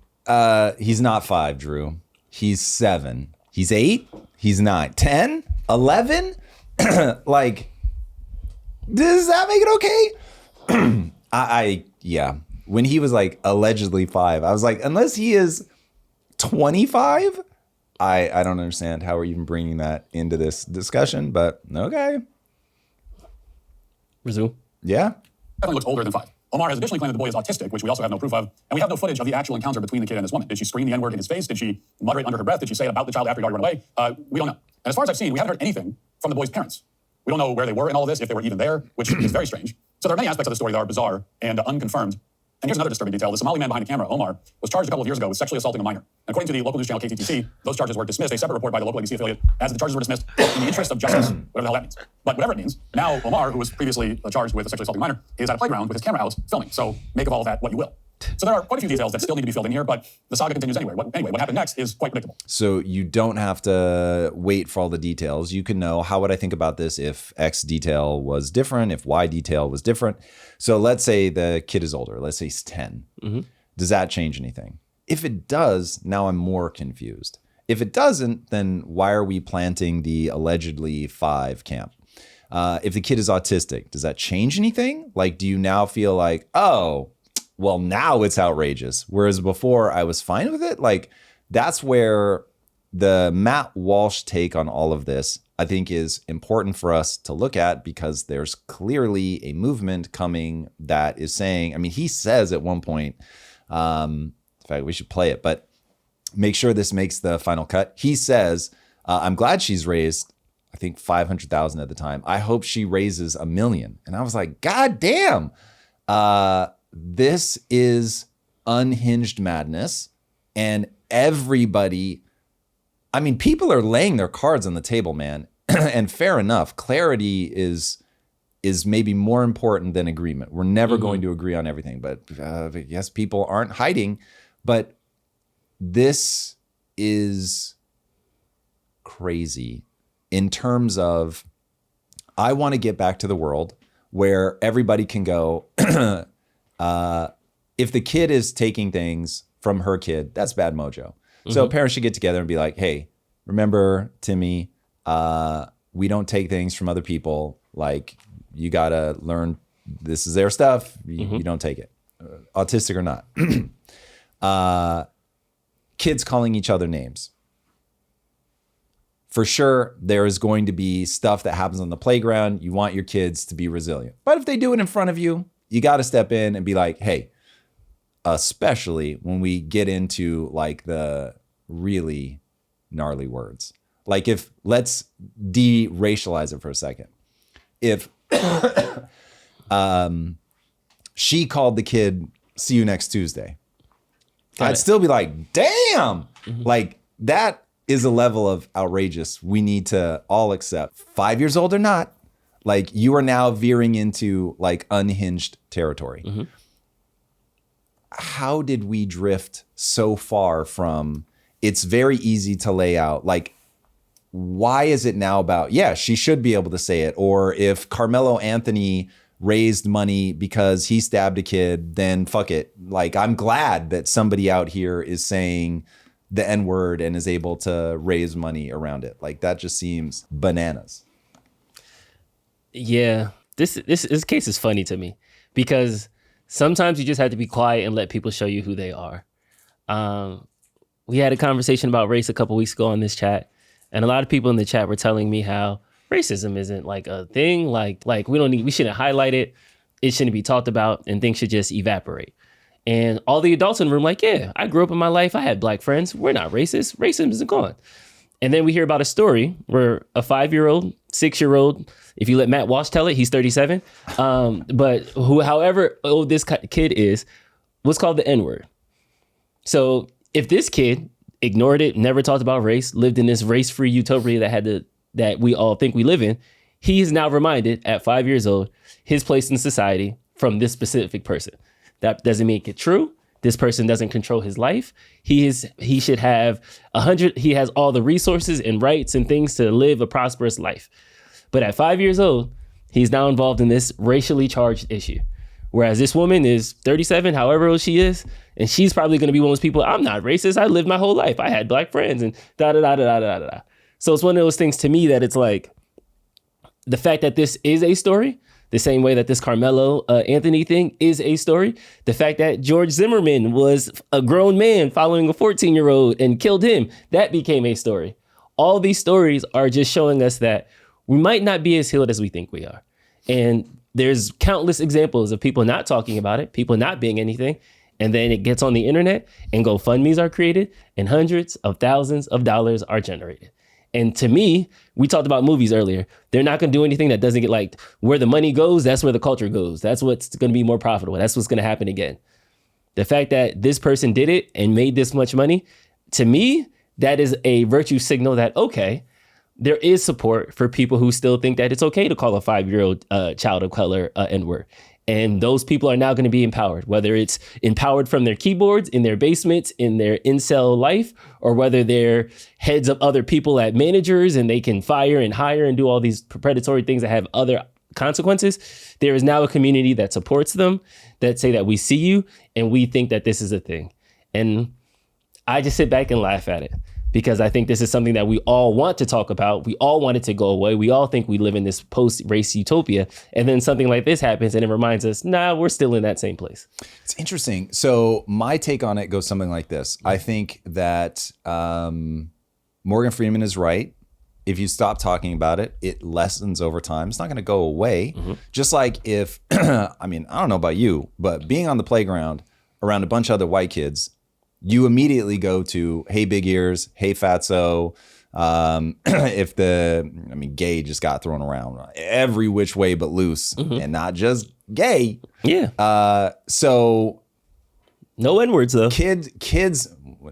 he's not 5, Drew. He's 7. He's 8. He's 9. 10? 11? Like, does that make it okay? Yeah. When he was like allegedly 5, I was like, unless he is 25, I don't understand how we're even bringing that into this discussion, but okay. Resume. Yeah. definitely looks older than 5. Omar has additionally claimed that the boy is autistic, which we also have no proof of. And we have no footage of the actual encounter between the kid and this woman. Did she scream the N-word in his face? Did she mutter it under her breath? Did she say it about the child after he already run away? We don't know. And as far as I've seen, we haven't heard anything from the boy's parents. We don't know where they were in all of this, if they were even there, which is very strange. So there are many aspects of the story that are bizarre and unconfirmed. And here's another disturbing detail. The Somali man behind the camera, Omar, was charged a couple of years ago with sexually assaulting a minor. And according to the local news channel KTTC, those charges were dismissed. A separate report by the local ABC affiliate as the charges were dismissed in the interest of justice, whatever the hell that means. But whatever it means, now Omar, who was previously charged with sexually assaulting a minor, is at a playground with his camera out filming. So make of all of that what you will. So there are quite a few details that still need to be filled in here, but the saga continues anyway. What happened next is quite predictable. So you don't have to wait for all the details. You can know, how would I think about this if X detail was different, if Y detail was different? So let's say the kid is older. Let's say he's 10. Mm-hmm. Does that change anything? If it does, now I'm more confused. If it doesn't, then why are we planting the allegedly 5 camp? If the kid is autistic, does that change anything? Like, do you now feel like, oh, well, now it's outrageous, whereas before I was fine with it? Like, that's where the Matt Walsh take on all of this, I think, is important for us to look at, because there's clearly a movement coming that is saying, I mean, he says at one point, in fact, we should play it, but make sure this makes the final cut. He says, I'm glad she's raised, I think 500,000 at the time. I hope she raises 1 million. And I was like, God damn, this is unhinged madness. And everybody, I mean, people are laying their cards on the table, man. And fair enough. Clarity is maybe more important than agreement. We're never going to agree on everything, but yes, people aren't hiding. But this is crazy in terms of, I want to get back to the world where everybody can go, if the kid is taking things from her kid, that's bad mojo. So parents should get together and be like, hey, remember, Timmy, we don't take things from other people. Like, you got to learn this is their stuff. You don't take it, autistic or not. Kids calling each other names. For sure, there is going to be stuff that happens on the playground. You want your kids to be resilient. But if they do it in front of you, you got to step in and be like, hey, especially when we get into like the really gnarly words. Like, if, let's de-racialize it for a second. If she called the kid, see you next Tuesday, I'd still be like, damn, like that is a level of outrageous we need to all accept. 5 years old or not, like, you are now veering into like unhinged territory. How did we drift so far from, it's very easy to lay out, like, why is it now about, yeah, she should be able to say it. Or if Carmelo Anthony raised money because he stabbed a kid, then fuck it. Like, I'm glad that somebody out here is saying the N-word and is able to raise money around it. Like, that just seems bananas. Yeah, this case is funny to me because sometimes you just have to be quiet and let people show you who they are. We had a conversation about race a couple weeks ago on this chat, and a lot of people in the chat were telling me how racism isn't like a thing. Like we shouldn't highlight it. It shouldn't be talked about, and things should just evaporate. And all the adults in the room, like, yeah, I grew up in my life. I had black friends. We're not racist. Racism isn't gone. And then we hear about a story where a 5-year-old, 6-year-old, if you let Matt Walsh tell it, he's 37. But however old this kid is, was called the N-word. So if this kid ignored it, never talked about race, lived in this race-free utopia that we all think we live in, he is now reminded at 5 years old his place in society from this specific person. That doesn't make it true. This person doesn't control his life. He should have he has all the resources and rights and things to live a prosperous life. But at 5 years old, he's now involved in this racially charged issue. Whereas this woman is 37, however old she is, and she's probably going to be one of those people, I'm not racist. I lived my whole life. I had black friends and da-da-da-da-da-da-da. So it's one of those things to me that it's like, the fact that this is a story, the same way that this Carmelo Anthony thing is a story, the fact that George Zimmerman was a grown man following a 14-year-old and killed him, that became a story. All these stories are just showing us that we might not be as healed as we think we are. And there's countless examples of people not talking about it, people not being anything, and then it gets on the internet and GoFundMes are created and hundreds of thousands of dollars are generated. And to me, we talked about movies earlier. They're not going to do anything that doesn't get like, where the money goes, that's where the culture goes. That's what's going to be more profitable. That's what's going to happen again. The fact that this person did it and made this much money, to me, that is a virtue signal that, okay, there is support for people who still think that it's okay to call a 5-year-old child of color N-word. And those people are now going to be empowered, whether it's empowered from their keyboards, in their basements, in their incel life, or whether they're heads of other people at managers and they can fire and hire and do all these predatory things that have other consequences. There is now a community that supports them, that say that we see you and we think that this is a thing. And I just sit back and laugh at it, because I think this is something that we all want to talk about. We all want it to go away. We all think we live in this post-race utopia. And then something like this happens and it reminds us, nah, we're still in that same place. It's interesting. So my take on it goes something like this. I think that Morgan Freeman is right. If you stop talking about it, it lessens over time. It's not going to go away. Just like if, I mean, I don't know about you, but being on the playground around a bunch of other white kids, you immediately go to, hey, big ears, hey, fatso. Gay just got thrown around every which way but loose, and not just gay. Yeah. So no N-words though. Kids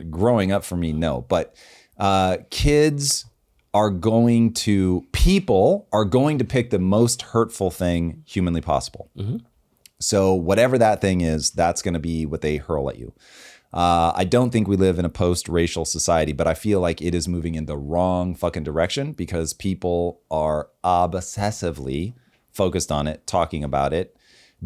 growing up for me, no, but kids people are going to pick the most hurtful thing humanly possible. So whatever that thing is, that's going to be what they hurl at you. I don't think we live in a post-racial society, but I feel like it is moving in the wrong fucking direction because people are obsessively focused on it, talking about it.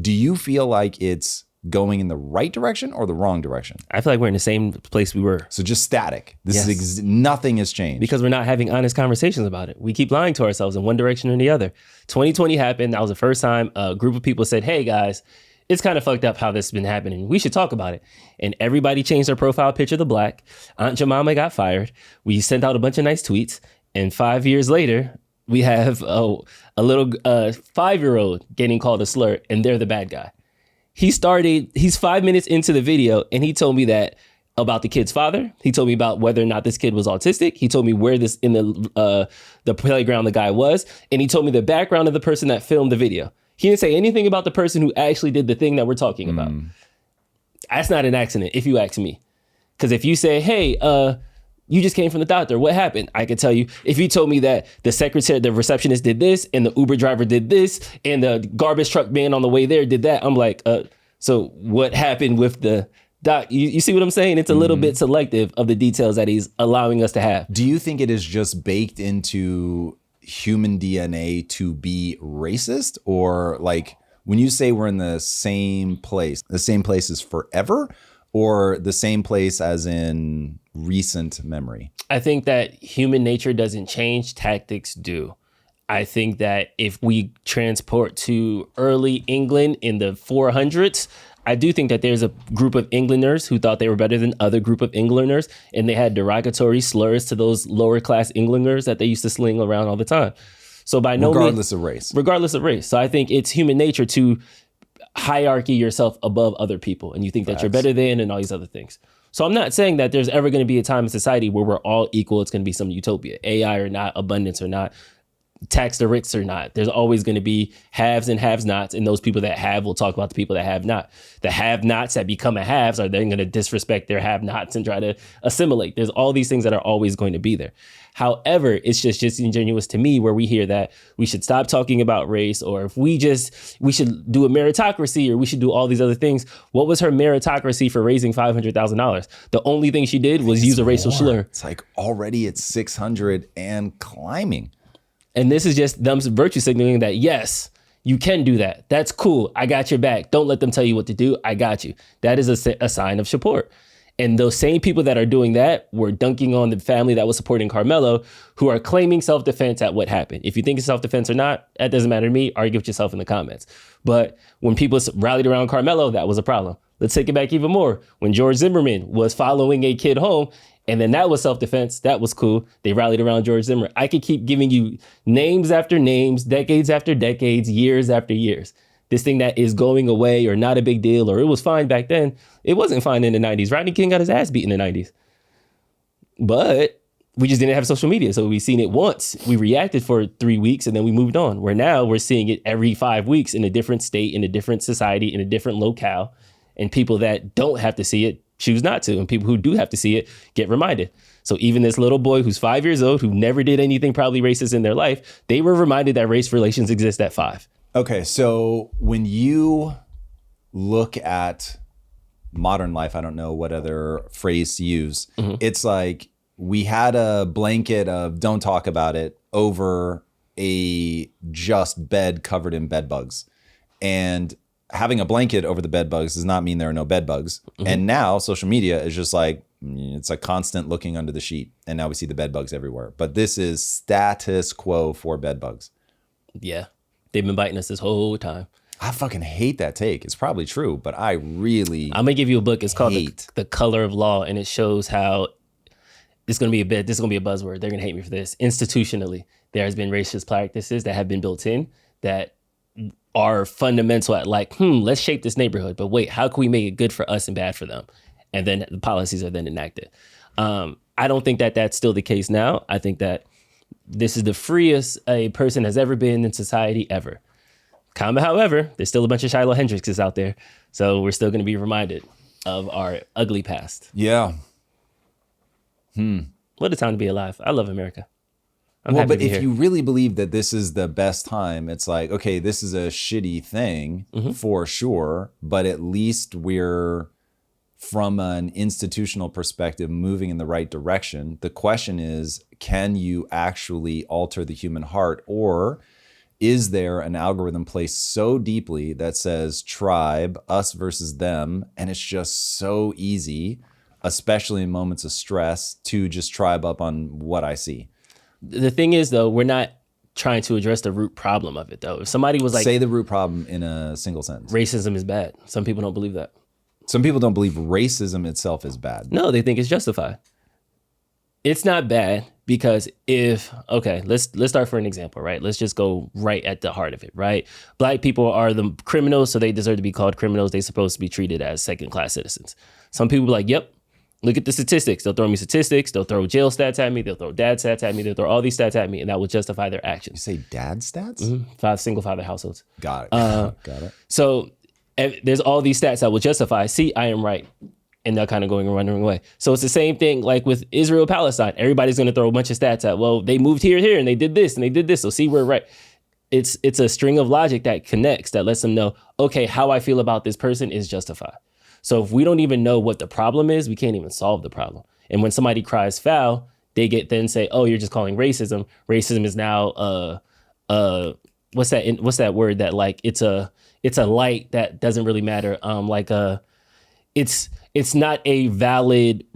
Do you feel like it's going in the right direction or the wrong direction? I feel like we're in the same place we were. So just static. This is nothing has changed. Because we're not having honest conversations about it. We keep lying to ourselves in one direction or the other. 2020 happened. That was the first time a group of people said, hey guys, it's kind of fucked up how this has been happening. We should talk about it. And everybody changed their profile picture to black. Aunt Jemima got fired. We sent out a bunch of nice tweets. And 5 years later, we have a little 5-year-old getting called a slur, and they're the bad guy. He's 5 minutes into the video, and he told me that about the kid's father. He told me about whether or not this kid was autistic. He told me where this in the playground the guy was. And he told me the background of the person that filmed the video. He didn't say anything about the person who actually did the thing that we're talking about. That's not an accident, if you ask me. Because if you say, hey, you just came from the doctor, what happened? I could tell you. If you told me that the receptionist did this, and the Uber driver did this, and the garbage truck man on the way there did that, I'm like, so what happened with the doc? You see what I'm saying? It's a little bit selective of the details that he's allowing us to have. Do you think it is just baked into human DNA to be racist? Or like when you say we're in the same place as forever, or the same place as in recent memory? I think that human nature doesn't change, tactics do. I think that if we transport to early England in the 400s, I do think that there's a group of Englanders who thought they were better than other group of Englanders, and they had derogatory slurs to those lower class Englanders that they used to sling around all the time. So by no means, regardless of race. So I think it's human nature to hierarchy yourself above other people, and you think that you're better than, and all these other things. So I'm not saying that there's ever going to be a time in society where we're all equal. It's going to be some utopia, AI or not, abundance or not, tax the rich or not. There's always going to be haves and have-nots, and those people that have will talk about the people that have not. The have-nots that become a haves are then going to disrespect their have-nots and try to assimilate. There's all these things that are always going to be there. However, it's just disingenuous to me where we hear that we should stop talking about race, or if we should do a meritocracy, or we should do all these other things. What was her meritocracy for raising $500,000? The only thing she did was use a racial slur. It's like already at 600 and climbing. And this is just them virtue signaling that, yes, you can do that. That's cool. I got your back. Don't let them tell you what to do. I got you. That is a sign of support. And those same people that are doing that were dunking on the family that was supporting Carmelo, who are claiming self-defense at what happened. If you think it's self-defense or not, that doesn't matter to me. Argue with yourself in the comments. But when people rallied around Carmelo, that was a problem. Let's take it back even more. When George Zimmerman was following a kid home, and then that was self-defense, that was cool. They rallied around George Zimmerman. I could keep giving you names after names, decades after decades, years after years. This thing that is going away or not a big deal, or it was fine back then. It wasn't fine in the 90s. Rodney King got his ass beat in the 90s. But we just didn't have social media. So we seen it once. We reacted for 3 weeks and then we moved on. Where now we're seeing it every 5 weeks in a different state, in a different society, in a different locale. And people that don't have to see it choose not to. And people who do have to see it get reminded. So even this little boy who's 5 years old, who never did anything probably racist in their life, they were reminded that race relations exist at 5. Okay, so when you look at modern life, I don't know what other phrase to use. It's like we had a blanket of don't talk about it over a just bed covered in bed bugs. And having a blanket over the bed bugs does not mean there are no bed bugs. And now social media is just like, it's a constant looking under the sheet. And now we see the bed bugs everywhere. But this is status quo for bed bugs. Yeah. They've been biting us this whole time. I fucking hate that take. It's probably true, but I really I'm gonna give you a book. It's called The Color of Law, and it shows how this is gonna be a buzzword. They're gonna hate me for this. Institutionally, there has been racist practices that have been built in that are fundamental at like, let's shape this neighborhood. But wait, how can we make it good for us and bad for them? and then the policies are then enacted. I don't think that that's still the case now. I think that this is the freest a person has ever been in society ever. However, there's still a bunch of Shiloh Hendrickses out there, so we're still going to be reminded of our ugly past. Yeah. What a time to be alive. I love America. I'm Well, happy but to be if here. you really believe that this is the best time, it's like, okay, this is a shitty thing for sure, but at least we're, from an institutional perspective, moving in the right direction. The question is, can you actually alter the human heart, or is there an algorithm placed so deeply that says tribe, us versus them, and it's just so easy, especially in moments of stress, to just tribe up on what I see? The thing is, though, we're not trying to address the root problem of it, though. If somebody was like, Say the root problem in a single sentence. racism is bad. Some people don't believe that. Some people don't believe racism itself is bad. No, they think it's justified. It's not bad because let's start for an example, right? Let's just go right at the heart of it, right? Black people are the criminals, so they deserve to be called criminals. They're supposed to be treated as second-class citizens. Some people are like, yep, look at the statistics. They'll throw me statistics. They'll throw jail stats at me. They'll throw dad stats at me. They'll throw all these stats at me, and that will justify their You actions. say dad stats? Single father households. Got it. Got it. So there's all these stats that will justify, see, I am right. And they're kind of going and running away. So it's the same thing like with Israel, Palestine. Everybody's going to throw a bunch of stats at, well, they moved here, and they did this, and they did this. So see, we're right. It's a string of logic that connects, that lets them know, okay, how I feel about this person is justified. So if we don't even know what the problem is, we can't even solve the problem. And when somebody cries foul, they then say, oh, you're just calling racism. Racism is now, what's that word that like, it's a light that doesn't really matter. It's not a valid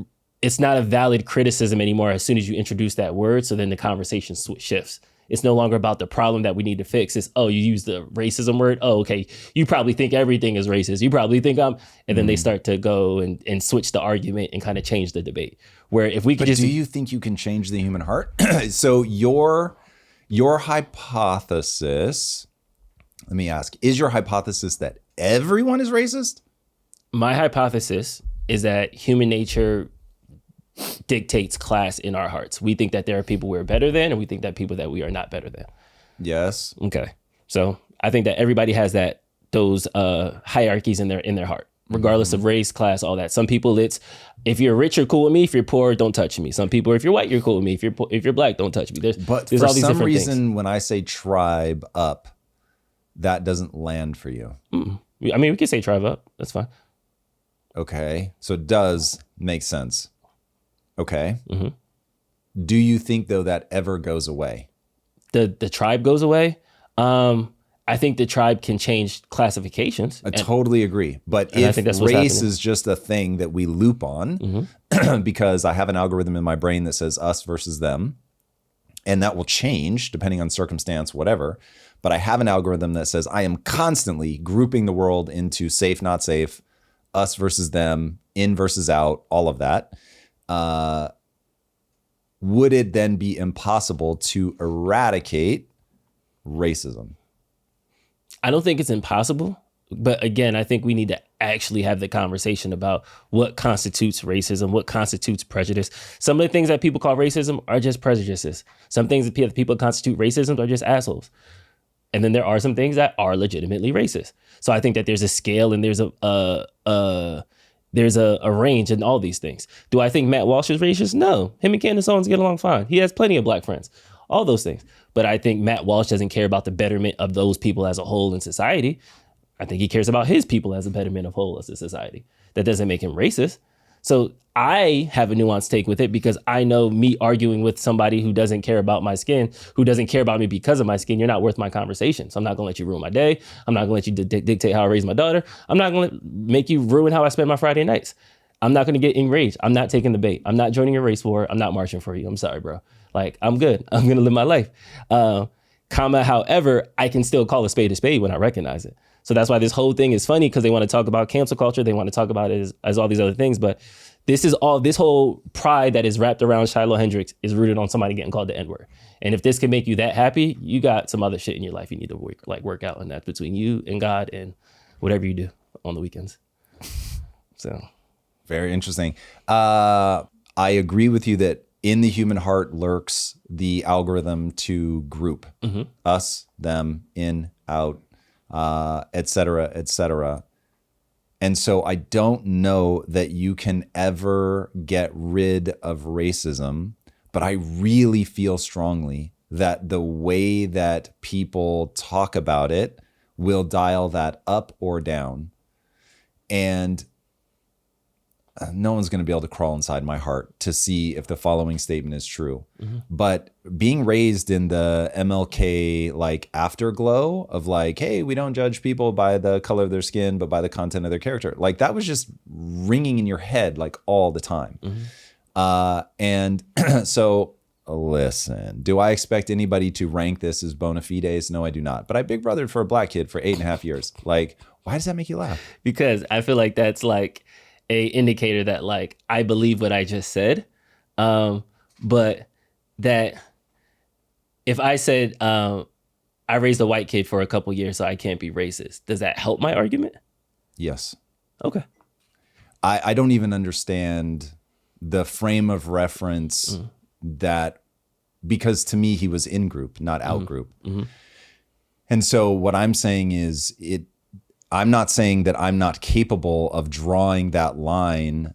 criticism anymore as soon as you introduce that word. So then the conversation shifts. It's no longer about the problem that we need to fix. It's, oh, you use the racism word. Oh, okay. You probably think everything is racist. You probably think and then they start to go and switch the argument and kind of change the debate. Where if we could But do you think you can change the human heart? So your hypothesis, let me ask, is your hypothesis that everyone is racist? My hypothesis is that human nature dictates class in our hearts. We think that there are people we're better than, and we think that people that we are not better than. Yes. Okay. So I think that everybody has those hierarchies in their heart, regardless of race, class, all that. Some people, it's if you're rich, you're cool with me. If you're poor, don't touch me. Some people, if you're white, you're cool with me. If you're black, don't touch me. There's For all these some different reason, things. when I say tribe up, that doesn't land for you. I mean, we can say tribe up. That's fine. Okay. So it does make sense. Okay. Mm-hmm. Do you think, though, that ever goes away? The tribe goes away. I think the tribe can change classifications. I totally agree. But I if think that's what's race happening. is just a thing that we loop on, because I have an algorithm in my brain that says us versus them, and that will change depending on circumstance, whatever. But I have an algorithm that says I am constantly grouping the world into safe, not safe, us versus them, in versus out, all of that. Would it then be impossible to eradicate racism? I don't think it's impossible. But again, I think we need to actually have the conversation about what constitutes racism, what constitutes prejudice. Some of the things that people call racism are just prejudices. Some things that people constitute racism are just assholes. And then there are some things that are legitimately racist. So I think that there's a scale and there's a range in all these things. Do I think Matt Walsh is racist? No. Him and Candace Owens get along fine. He has plenty of black friends. All those things. But I think Matt Walsh doesn't care about the betterment of those people as a whole in society. I think he cares about his people as a betterment of whole as a society. That doesn't make him racist. So I have a nuanced take with it because I know me arguing with somebody who doesn't care about my skin, who doesn't care about me because of my skin, you're not worth my conversation. So I'm not going to let you ruin my day. I'm not going to let you dictate how I raise my daughter. I'm not going to make you ruin how I spend my Friday nights. I'm not going to get enraged. I'm not taking the bait. I'm not joining your race war. I'm not marching for you. I'm sorry, bro. Like, I'm good. I'm going to live my life. However, I can still call a spade when I recognize it. So that's why this whole thing is funny, because they want to talk about cancel culture. They want to talk about it as all these other things. But this whole pride that is wrapped around Shiloh Hendricks is rooted on somebody getting called the N-word. And if this can make you that happy, you got some other shit in your life you need to work out. And that's between you and God and whatever you do on the weekends. So Very interesting. I agree with you that in the human heart lurks the algorithm to group us, them, in, out, et cetera, et cetera. And so I don't know that you can ever get rid of racism, but I really feel strongly that the way that people talk about it will dial that up or down. And no one's going to be able to crawl inside my heart to see if the following statement is true. But being raised in the MLK like afterglow of like, hey, we don't judge people by the color of their skin, but by the content of their character. Like that was just ringing in your head like all the time. And so listen, do I expect anybody to rank this as bona fides? No, I do not. But I big brothered for a black kid for 8.5 years. Like, why does that make you laugh? Because I feel like that's like a indicator that like I believe what I just said, but that if I said I raised a white kid for a couple years so I can't be racist, does that help my argument? Yes. Okay. I don't even understand the frame of reference that, because to me he was in group, not out group. And so what I'm saying is I'm not saying that I'm not capable of drawing that line.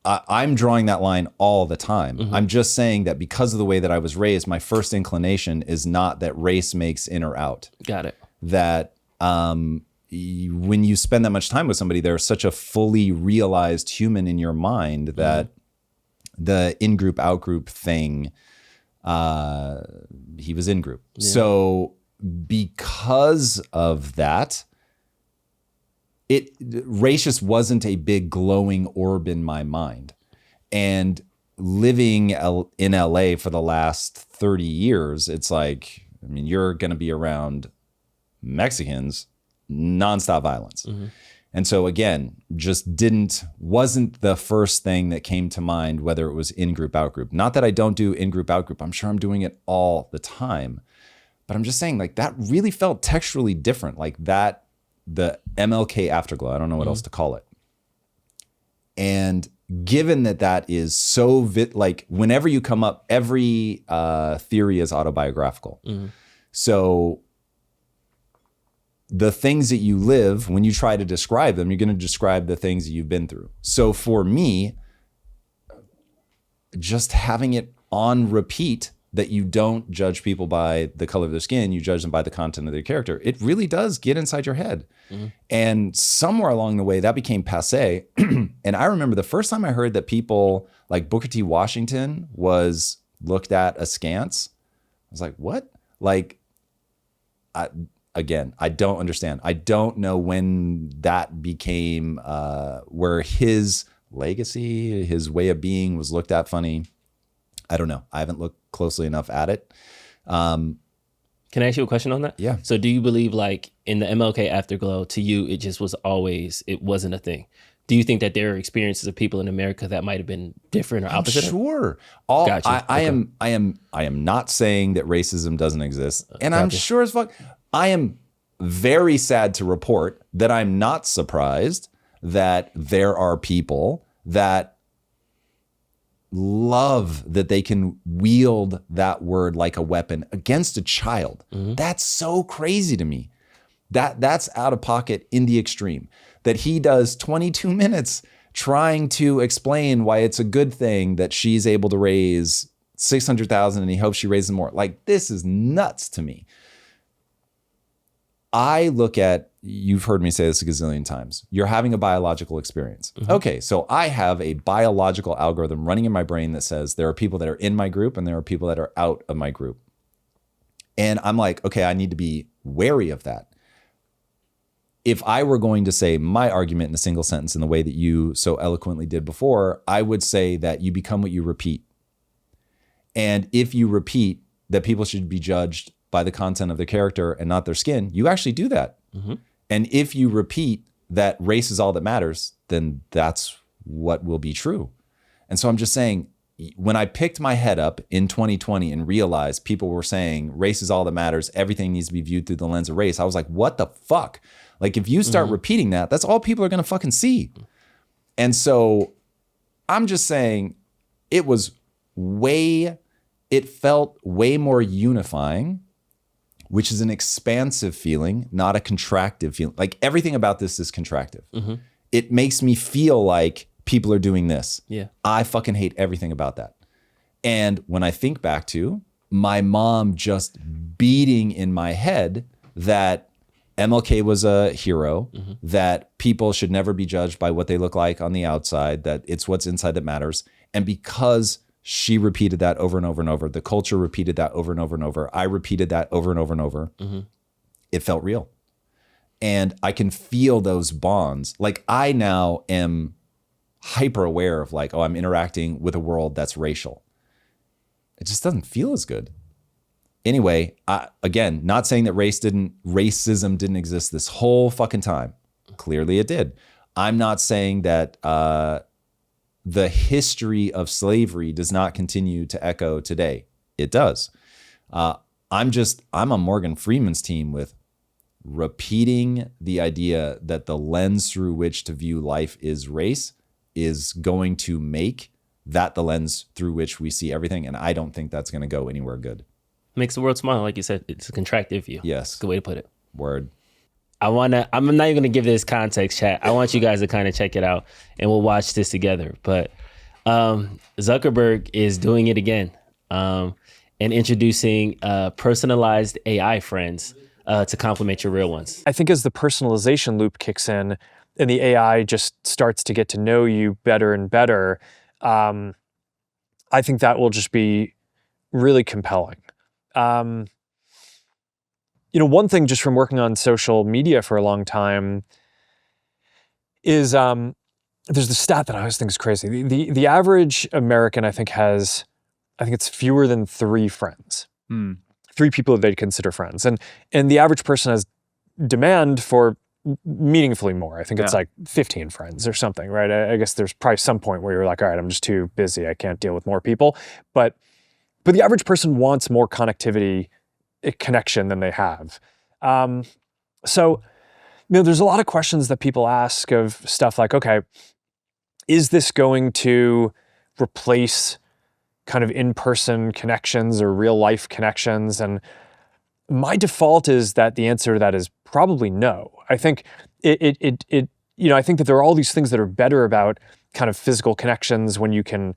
I'm drawing that line all the time. I'm just saying that because of the way that I was raised, my first inclination is not that race makes in or out. Got it. That when you spend that much time with somebody, they're such a fully realized human in your mind that the in-group, out-group thing, he was in group. Yeah. So because of that, race just wasn't a big glowing orb in my mind. And living in LA for the last 30 years, it's like, I mean, you're going to be around Mexicans, nonstop violence. And so again, just wasn't the first thing that came to mind, whether it was in-group, out-group. Not that I don't do in-group, out-group. I'm sure I'm doing it all the time. But I'm just saying like that really felt texturally different. Like that, the MLK afterglow, I don't know what else to call it. And given that is so, like whenever you come up, every theory is autobiographical. So the things that you live, when you try to describe them, you're going to describe the things that you've been through. So for me, just having it on repeat that you don't judge people by the color of their skin, you judge them by the content of their character. It really does get inside your head. And somewhere along the way that became passé. And I remember the first time I heard that people like Booker T. Washington was looked at askance, I was like, what? Like, again, I don't understand. I don't know when that became where his legacy, his way of being was looked at funny. I don't know. I haven't looked closely enough at it. Can I ask you a question on that? Yeah. So do you believe like in the MLK afterglow, to you, it just was always, it wasn't a thing? Do you think that there are experiences of people in America that might have been different or opposite? Sure. Gotcha. I am not saying that racism doesn't exist. And I'm sure as fuck, I am very sad to report that I'm not surprised that there are people that love that they can wield that word like a weapon against a child. That's so crazy to me. That's out of pocket in the extreme. That he does 22 minutes trying to explain why it's a good thing that she's able to raise 600,000 and he hopes she raises more. Like, this is nuts to me. I look at, you've heard me say this a gazillion times, you're having a biological experience. Okay, so I have a biological algorithm running in my brain that says there are people that are in my group and there are people that are out of my group. And I'm like, okay, I need to be wary of that. If I were going to say my argument in a single sentence in the way that you so eloquently did before, I would say that you become what you repeat. And if you repeat that people should be judged by the content of their character and not their skin, you actually do that. And if you repeat that race is all that matters, then that's what will be true. And so I'm just saying, when I picked my head up in 2020 and realized people were saying race is all that matters, everything needs to be viewed through the lens of race, I was like, what the fuck? Like, if you start repeating that, that's all people are going to fucking see. And so I'm just saying it felt way more unifying, which is an expansive feeling, not a contractive feeling. Like everything about this is contractive. It makes me feel like people are doing this. Yeah. I fucking hate everything about that. And when I think back to my mom just beating in my head that MLK was a hero, that people should never be judged by what they look like on the outside, that it's what's inside that matters. And because she repeated that over and over and over, the culture repeated that over and over and over, I repeated that over and over and over, it felt real. And I can feel those bonds. Like I now am hyper aware of like, oh, I'm interacting with a world that's racial. It just doesn't feel as good. Anyway, again, not saying that racism didn't exist this whole fucking time. Clearly it did. I'm not saying that the history of slavery does not continue to echo today. It does. I'm on Morgan Freeman's team with repeating the idea that the lens through which to view life is race is going to make that the lens through which we see everything. And I don't think that's going to go anywhere good. Makes the world smile, like you said. It's a contractive view. Yes. Good way to put it. Word. I'm not even going to give this context, chat. I want you guys to kind of check it out and we'll watch this together. But Zuckerberg is doing it again and introducing personalized AI friends to complement your real ones. I think as the personalization loop kicks in and the AI just starts to get to know you better and better, I think that will just be really compelling. One thing just from working on social media for a long time is there's the stat that I always think is crazy. The average American, I think it's fewer than 3 friends. 3 people that they'd consider friends. And the average person has demand for meaningfully more. I think it's like 15 friends or something, right? I guess there's probably some point where you're like, all right, I'm just too busy. I can't deal with more people. But the average person wants more connection than they have. So there's a lot of questions that people ask of stuff like, okay, is this going to replace kind of in-person connections or real life connections? And my default is that the answer to that is probably no. I think I think that there are all these things that are better about kind of physical connections when you can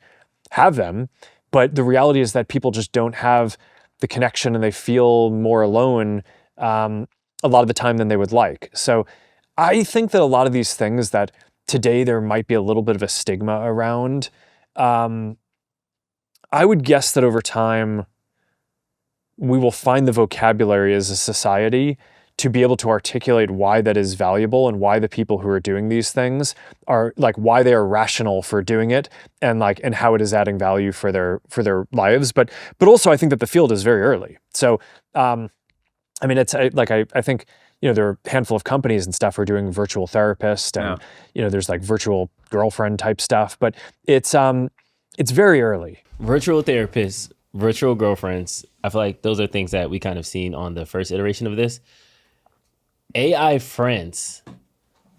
have them, but the reality is that people just don't have the connection and they feel more alone a lot of the time than they would like. So I think that a lot of these things that today there might be a little bit of a stigma around, I would guess that over time we will find the vocabulary as a society to be able to articulate why that is valuable and why the people who are doing these things are like why they are rational for doing it and how it is adding value for their lives. But also I think that the field is very early. So it's I think there are a handful of companies and stuff who are doing virtual therapist and there's like virtual girlfriend type stuff, but it's very early. Virtual therapists, virtual girlfriends, I feel like those are things that we kind of seen on the first iteration of this. AI friends,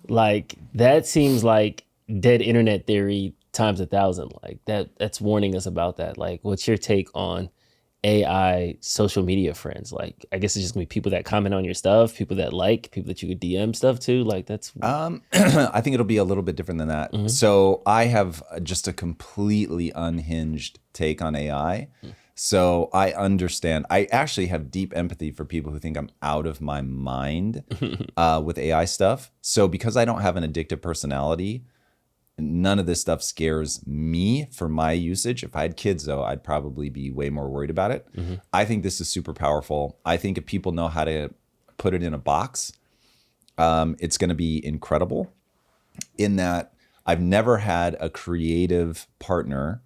like that seems like dead internet theory times 1,000. Like that's warning us about that. Like, what's your take on AI social media friends? Like, I guess it's just gonna be people that comment on your stuff, people that people that you could DM stuff to. Like that's I think it'll be a little bit different than that. So I have just a completely unhinged take on AI. So I understand. I actually have deep empathy for people who think I'm out of my mind with AI stuff. So because I don't have an addictive personality, none of this stuff scares me for my usage. If I had kids, though, I'd probably be way more worried about it. I think this is super powerful. I think if people know how to put it in a box, it's going to be incredible in that I've never had a creative partner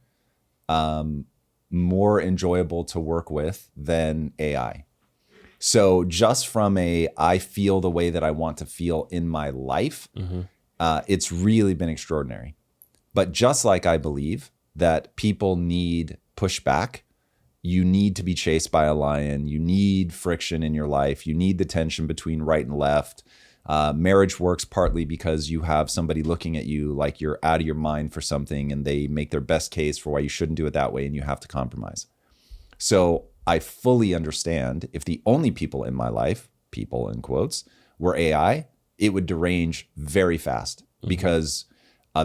more enjoyable to work with than AI. So just from I feel the way that I want to feel in my life, it's really been extraordinary. But just like I believe that people need pushback, you need to be chased by a lion, you need friction in your life, you need the tension between right and left, Marriage works partly because you have somebody looking at you like you're out of your mind for something, and they make their best case for why you shouldn't do it that way, and you have to compromise. So I fully understand if the only people in my life, people in quotes, were AI, it would derange very fast because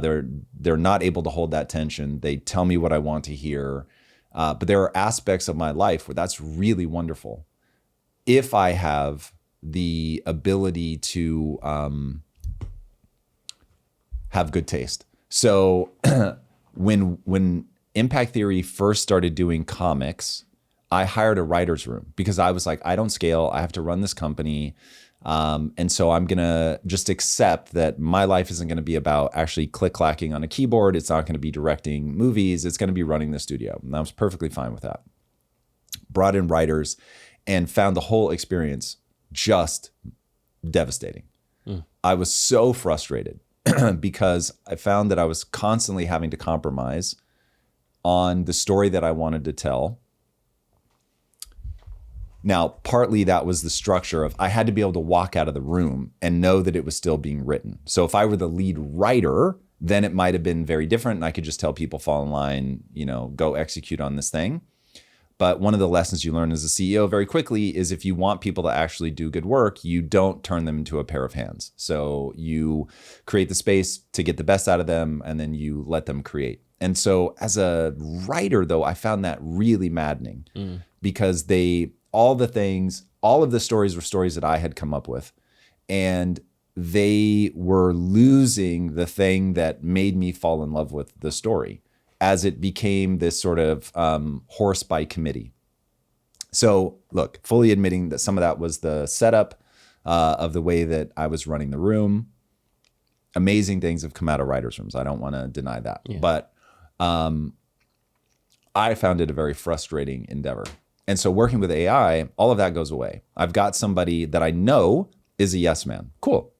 they're not able to hold that tension. They tell me what I want to hear. But there are aspects of my life where that's really wonderful. If I have the ability to have good taste. So when Impact Theory first started doing comics, I hired a writer's room because I was like, I don't scale. I have to run this company. And so I'm going to just accept that my life isn't going to be about actually click-clacking on a keyboard. It's not going to be directing movies. It's going to be running the studio. And I was perfectly fine with that. Brought in writers and found the whole experience just devastating. I was so frustrated because I found that I was constantly having to compromise on the story that I wanted to tell. Now, partly that was the structure of I had to be able to walk out of the room and know that it was still being written. So if I were the lead writer, then it might have been very different and I could just tell people, fall in line, go execute on this thing. But one of the lessons you learn as a CEO very quickly is if you want people to actually do good work, you don't turn them into a pair of hands. So you create the space to get the best out of them, and then you let them create. And so as a writer, though, I found that really maddening because all of the stories were stories that I had come up with, and they were losing the thing that made me fall in love with the story, as it became this sort of horse by committee. So look, fully admitting that some of that was the setup of the way that I was running the room. Amazing things have come out of writers' rooms. I don't want to deny that. Yeah. But I found it a very frustrating endeavor. And so working with AI, all of that goes away. I've got somebody that I know is a yes man. Cool.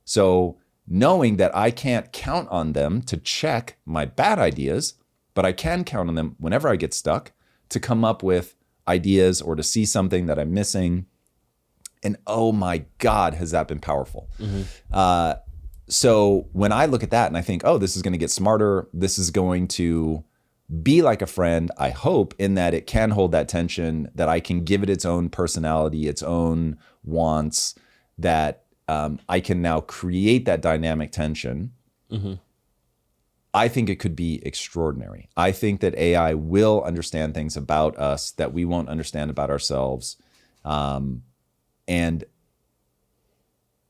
So knowing that I can't count on them to check my bad ideas, but I can count on them whenever I get stuck to come up with ideas or to see something that I'm missing. And oh my God, has that been powerful. So when I look at that and I think, oh, this is going to get smarter, this is going to be like a friend, I hope, in that it can hold that tension, that I can give it its own personality, its own wants, that I can now create that dynamic tension. I think it could be extraordinary. I think that AI will understand things about us that we won't understand about ourselves. And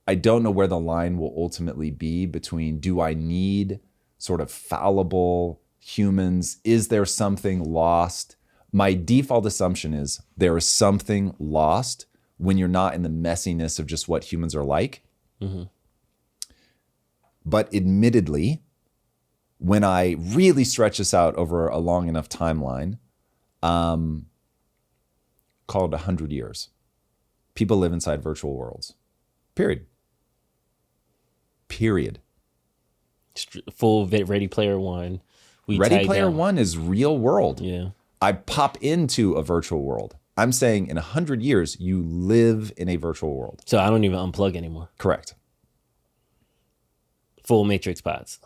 I don't know where the line will ultimately be between, do I need sort of fallible humans? Is there something lost? My default assumption is there is something lost when you're not in the messiness of just what humans are like. But admittedly, when I really stretch this out over a long enough timeline, call it 100 years, people live inside virtual worlds. Period. Full Ready Player One. Ready Player One is real world. Yeah. I pop into a virtual world. I'm saying in 100 years, you live in a virtual world. So I don't even unplug anymore. Correct. Full Matrix pods.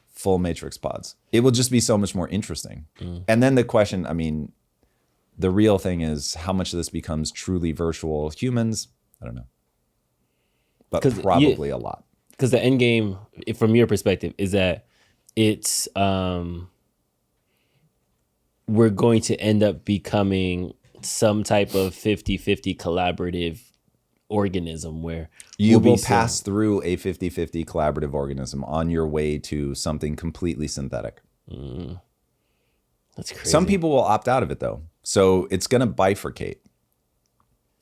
Full Matrix pods. It will just be so much more interesting. And then the question, the real thing is how much of this becomes truly virtual humans? I don't know. But probably a lot. Because the end game, from your perspective, is that it's we're going to end up becoming some type of 50-50 collaborative organism where you will pass through a 50-50 collaborative organism on your way to something completely synthetic. That's crazy. Some people will opt out of it though. So it's going to bifurcate.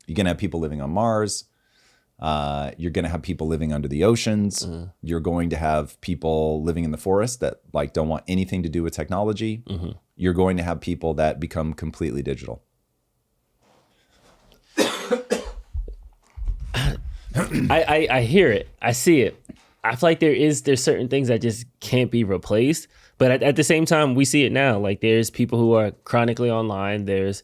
You're going to have people living on Mars. You're going to have people living under the oceans. You're going to have people living in the forest that don't want anything to do with technology. You're going to have people that become completely digital. I hear it. I see it. I feel like there's certain things that just can't be replaced. But at the same time, we see it now. There's people who are chronically online. There's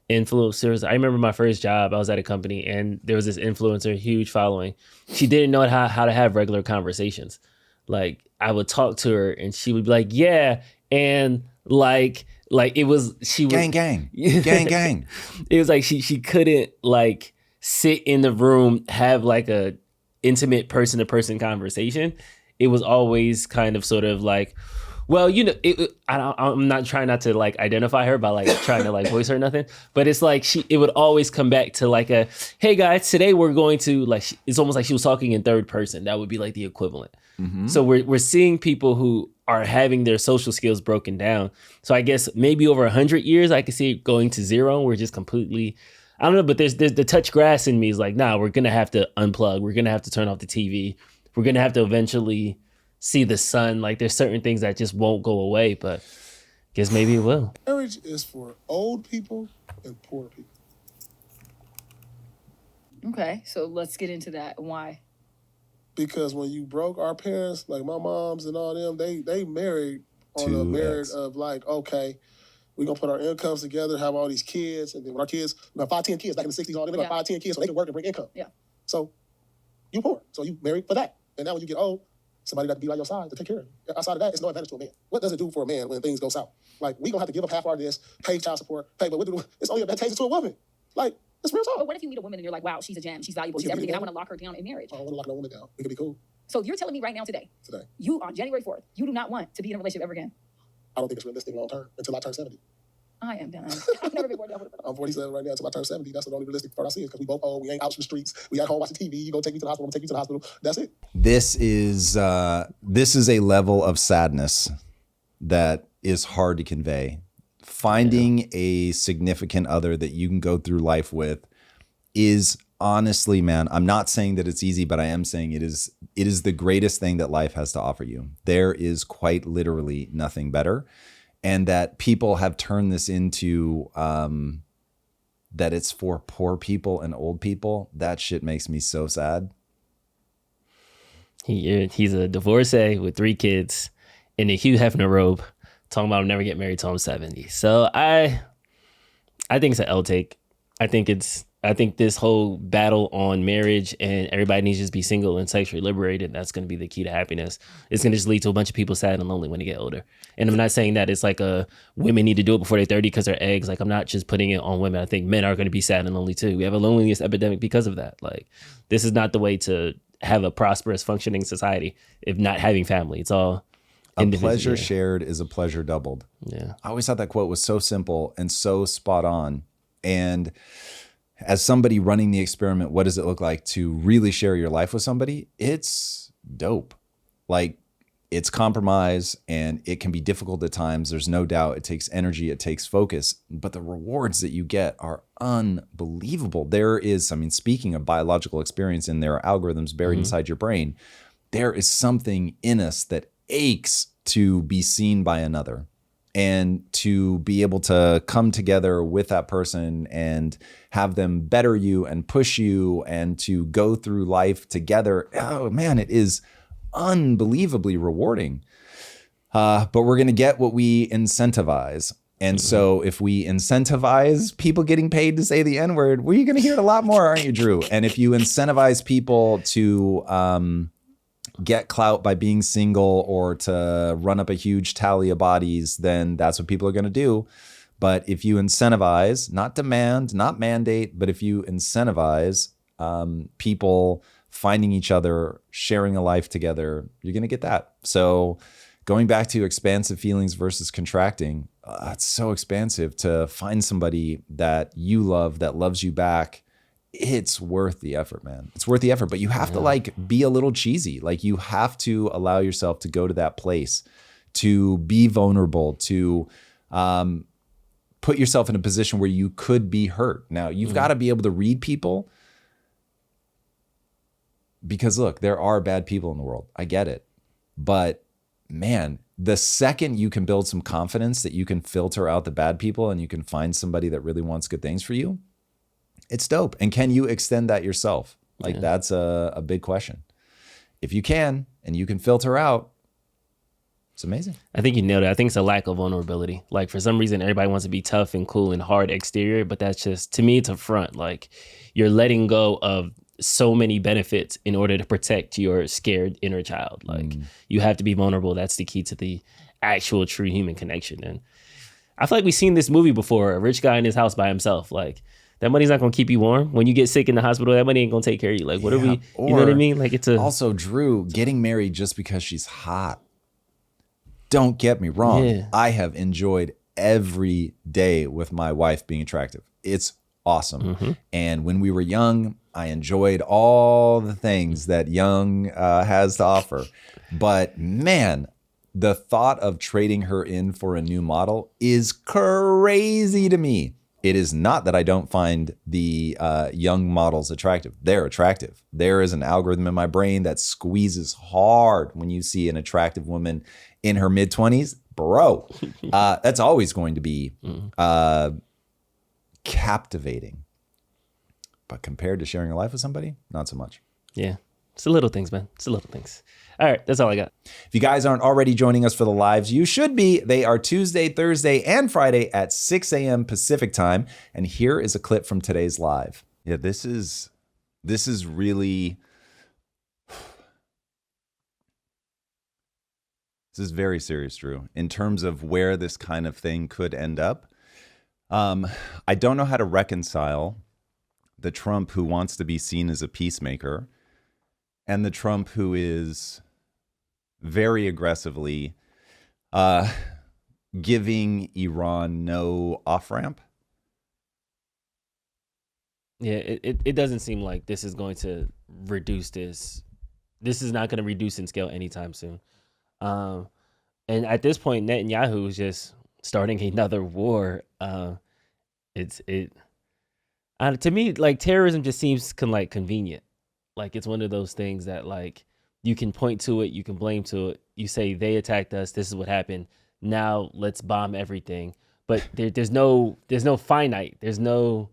influencers. I remember my first job, I was at a company and there was this influencer, huge following. She didn't know how to have regular conversations. Like I would talk to her and she would be like, yeah. And like it was, she was gang. It was like, she couldn't like sit in the room, have like a intimate person to person conversation. It was always kind of sort of like, well, you know, I'm not trying not to like identify her by like trying to like voice her or nothing, but it's like it would always come back to like a, hey guys, today we're going to like, it's almost like she was talking in third person. That would be like the equivalent. Mm-hmm. So we're seeing people who are having their social skills broken down. So I guess maybe over 100 years, I could see it going to zero. We're just completely, I don't know, but there's the touch grass in me is like, nah, we're going to have to unplug. We're going to have to turn off the TV. We're going to have to eventually see the sun. Like there's certain things that just won't go away, but I guess maybe it will. Marriage is for old people and poor people. Okay, so let's get into that. Why? Because when you broke, our parents, like my moms and all them, they married on a merit of like, okay, we're going to put our incomes together, have all these kids, and then when our kids, we have 5, 10 kids back in the 60s, all them, about 5, 10 kids, so they can work and bring income. Yeah. So you poor, so you married for that. And now when you get old, somebody got to be by your side to take care of you. Outside of that, it's no advantage to a man. What does it do for a man when things go south? Like, we going to have to give up half our this, pay child support, pay, but it's only advantageous to a woman. Like, it's real talk. But what if you meet a woman and you're like, wow, she's a gem, she's valuable, she's everything, and I want to lock her down in marriage? I don't want to lock no woman down. We can be cool. So you're telling me right now today, you on January 4th, you do not want to be in a relationship ever again? I don't think it's realistic long term until I turn 70. I am done. I've never been more done with it. I'm 47 right now until I turn 70. That's the only realistic part I see is because we both old. We ain't out in the streets. We at home watching TV. You go take me to the hospital. I'm gonna take you to the hospital. That's it. This is a level of sadness that is hard to convey. Finding a significant other that you can go through life with is honestly, man, I'm not saying that it's easy, but I am saying it is the greatest thing that life has to offer you. There is quite literally nothing better. And that people have turned this into that it's for poor people and old people. That shit makes me so sad. He's a divorcee with 3 kids in a Hugh Hefner robe, talking about I'll never get married till I'm 70. So I think it's an L take. I think this whole battle on marriage and everybody needs to just be single and sexually liberated, that's going to be the key to happiness. It's going to just lead to a bunch of people sad and lonely when they get older. And I'm not saying that it's like women need to do it before they're 30 because they're eggs. Like I'm not just putting it on women. I think men are going to be sad and lonely too. We have a loneliness epidemic because of that. Like this is not the way to have a prosperous functioning society if not having family. It's all a pleasure shared is a pleasure doubled. Yeah. I always thought that quote was so simple and so spot on. And as somebody running the experiment, what does it look like to really share your life with somebody? It's dope. Like it's compromise and it can be difficult at times. There's no doubt. It takes energy. It takes focus. But the rewards that you get are unbelievable. There is, speaking of biological experience and there are algorithms buried inside your brain, there is something in us that aches to be seen by another. And to be able to come together with that person and have them better you and push you and to go through life together. Oh man, it is unbelievably rewarding. But we're going to get what we incentivize. And so if we incentivize people getting paid to say the N-word, well, you're going to hear it a lot more, aren't you, Drew? And if you incentivize people to get clout by being single or to run up a huge tally of bodies, then that's what people are going to do. But if you incentivize, not demand, not mandate, but if you incentivize people finding each other, sharing a life together, you're going to get that. So going back to expansive feelings versus contracting, it's so expansive to find somebody that you love, that loves you back. It's worth the effort, man. It's worth the effort, but you have to like be a little cheesy. Like you have to allow yourself to go to that place, to be vulnerable, to put yourself in a position where you could be hurt. Now you've got to be able to read people because look, there are bad people in the world. I get it. But man, the second you can build some confidence that you can filter out the bad people and you can find somebody that really wants good things for you, it's dope. And can you extend that yourself? Like that's a big question. If you can, and you can filter out, It's amazing. I think you nailed it. I think it's a lack of vulnerability. Like for some reason, everybody wants to be tough and cool and hard exterior, but that's just, to me, it's a front. Like you're letting go of so many benefits in order to protect your scared inner child. Like you have to be vulnerable. That's the key to the actual true human connection. And I feel like we've seen this movie before. A rich guy in his house by himself. Like that money's not gonna keep you warm. When you get sick in the hospital, that money ain't gonna take care of you. Like what are we? You know what I mean? Like it's a also Drew getting married just because she's hot. Don't get me wrong. Yeah. I have enjoyed every day with my wife being attractive. It's awesome. And when we were young, I enjoyed all the things that young has to offer. But man, the thought of trading her in for a new model is crazy to me. It is not that I don't find the young models attractive. They're attractive. There is an algorithm in my brain that squeezes hard when you see an attractive woman in her mid-20s. Bro, that's always going to be captivating. But compared to sharing a life with somebody, not so much. Yeah. It's the little things, man. It's the little things. All right, that's all I got. If you guys aren't already joining us for the lives, you should be. They are Tuesday, Thursday, and Friday at 6 a.m. Pacific time. And here is a clip from today's live. Yeah, this is really, this is very serious, Drew, in terms of where this kind of thing could end up. I don't know how to reconcile the Trump who wants to be seen as a peacemaker and the Trump who is very aggressively giving Iran no off-ramp. Yeah, it doesn't seem like this is going to reduce this. This is not going to reduce in scale anytime soon. And at this point, Netanyahu is just starting another war. To me, like terrorism just seems convenient. Like it's one of those things that like you can point to it, you can blame to it. You say they attacked us. This is what happened. Now let's bomb everything. But there's no finite. There's no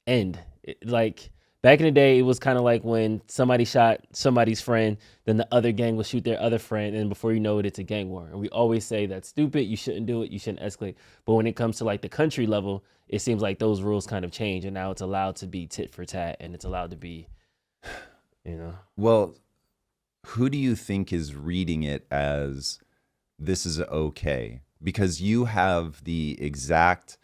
end. Like back in the day, it was kind of like when somebody shot somebody's friend, then the other gang will shoot their other friend, and before you know it, it's a gang war. And we always say that's stupid. You shouldn't do it. You shouldn't escalate. But when it comes to like the country level, it seems like those rules kind of change, and now it's allowed to be tit for tat, and it's allowed to be, you know. Well, who do you think is reading it as this is okay? Because you have the exact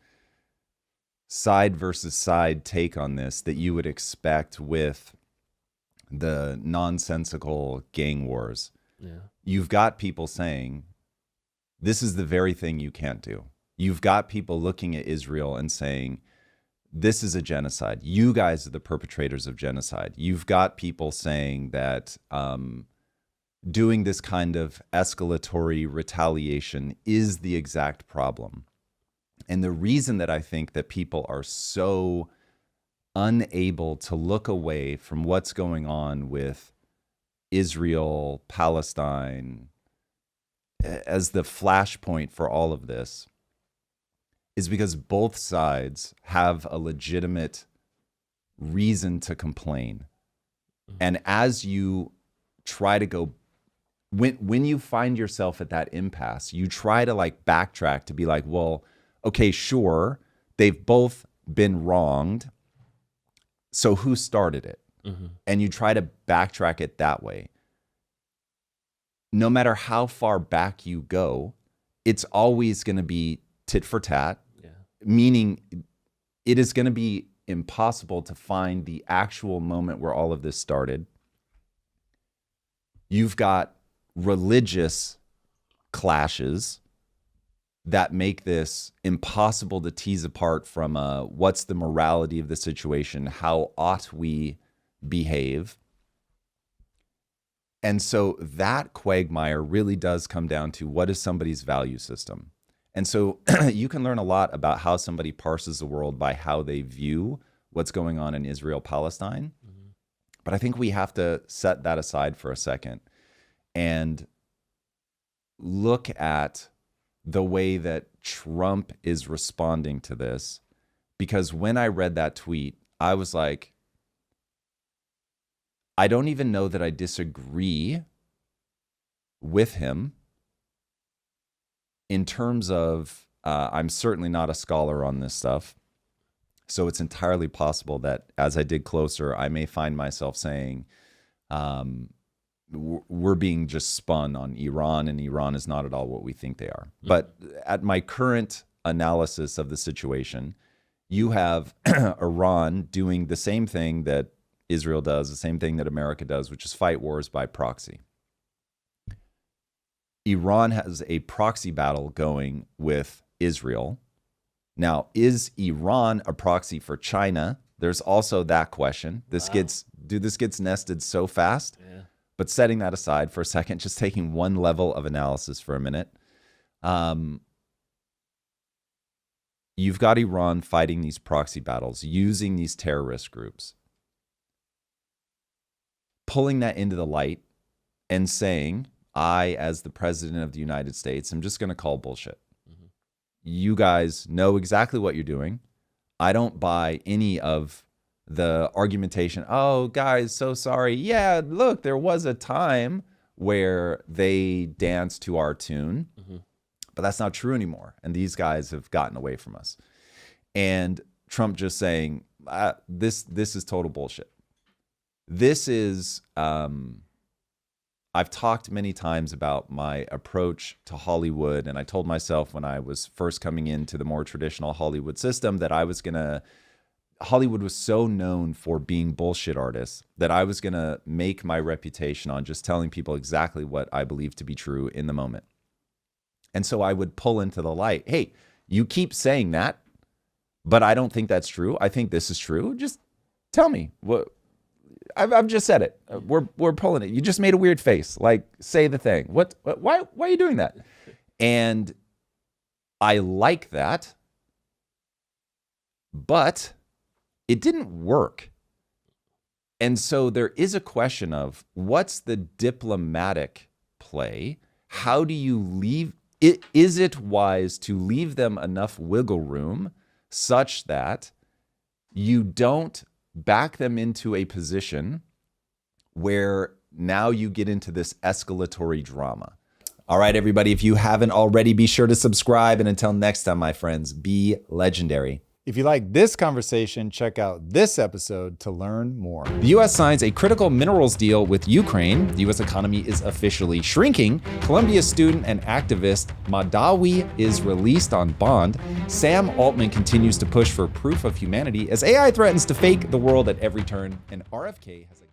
side versus side take on this that you would expect with the nonsensical gang wars. Yeah. You've got people saying, this is the very thing you can't do. You've got people looking at Israel and saying, this is a genocide. You guys are the perpetrators of genocide. You've got people saying that doing this kind of escalatory retaliation is the exact problem. And the reason that I think that people are so unable to look away from what's going on with Israel, Palestine, as the flashpoint for all of this, is because both sides have a legitimate reason to complain. And as you try to go, when you find yourself at that impasse, you try to like backtrack to be like, well, okay, sure, they've both been wronged. So who started it? Mm-hmm. And you try to backtrack it that way. No matter how far back you go, it's always going to be tit for tat, meaning it is going to be impossible to find the actual moment where all of this started. You've got religious clashes that make this impossible to tease apart from what's the morality of the situation, how ought we behave. And so that quagmire really does come down to what is somebody's value system. And so you can learn a lot about how somebody parses the world by how they view what's going on in Israel, Palestine. Mm-hmm. But I think we have to set that aside for a second and look at the way that Trump is responding to this. Because when I read that tweet, I was like, I don't even know that I disagree with him, in terms of, I'm certainly not a scholar on this stuff. So it's entirely possible that as I dig closer, I may find myself saying, we're being just spun on Iran, and Iran is not at all what we think they are. But at my current analysis of the situation, you have Iran doing the same thing that Israel does, the same thing that America does, which is fight wars by proxy. Iran has a proxy battle going with Israel. Now, is Iran a proxy for China? There's also that question. This gets nested so fast. Yeah. But setting that aside for a second, just taking one level of analysis for a minute. You've got Iran fighting these proxy battles, using these terrorist groups, pulling that into the light and saying, I, as the president of the United States, am just going to call bullshit. Mm-hmm. You guys know exactly what you're doing. I don't buy any of the argumentation. Oh, guys, so sorry. Yeah, look, there was a time where they danced to our tune, but that's not true anymore. And these guys have gotten away from us. And Trump just saying, this is total bullshit. This is, I've talked many times about my approach to Hollywood. And I told myself when I was first coming into the more traditional Hollywood system that Hollywood was so known for being bullshit artists that I was going to make my reputation on just telling people exactly what I believe to be true in the moment. And so I would pull into the light, hey, you keep saying that, but I don't think that's true. I think this is true. Just tell me. What I've just said it. We're pulling it. You just made a weird face. Like, say the thing. Why are you doing that? And I like that, but it didn't work. And so there is a question of what's the diplomatic play? How do you leave it? Is it wise to leave them enough wiggle room such that you don't back them into a position where now you get into this escalatory drama? All right, everybody, if you haven't already, be sure to subscribe. And until next time, my friends, be legendary. If you like this conversation, check out this episode to learn more. The U.S. signs a critical minerals deal with Ukraine. The U.S. economy is officially shrinking. Columbia student and activist Madawi is released on bond. Sam Altman continues to push for proof of humanity as AI threatens to fake the world at every turn. And RFK has a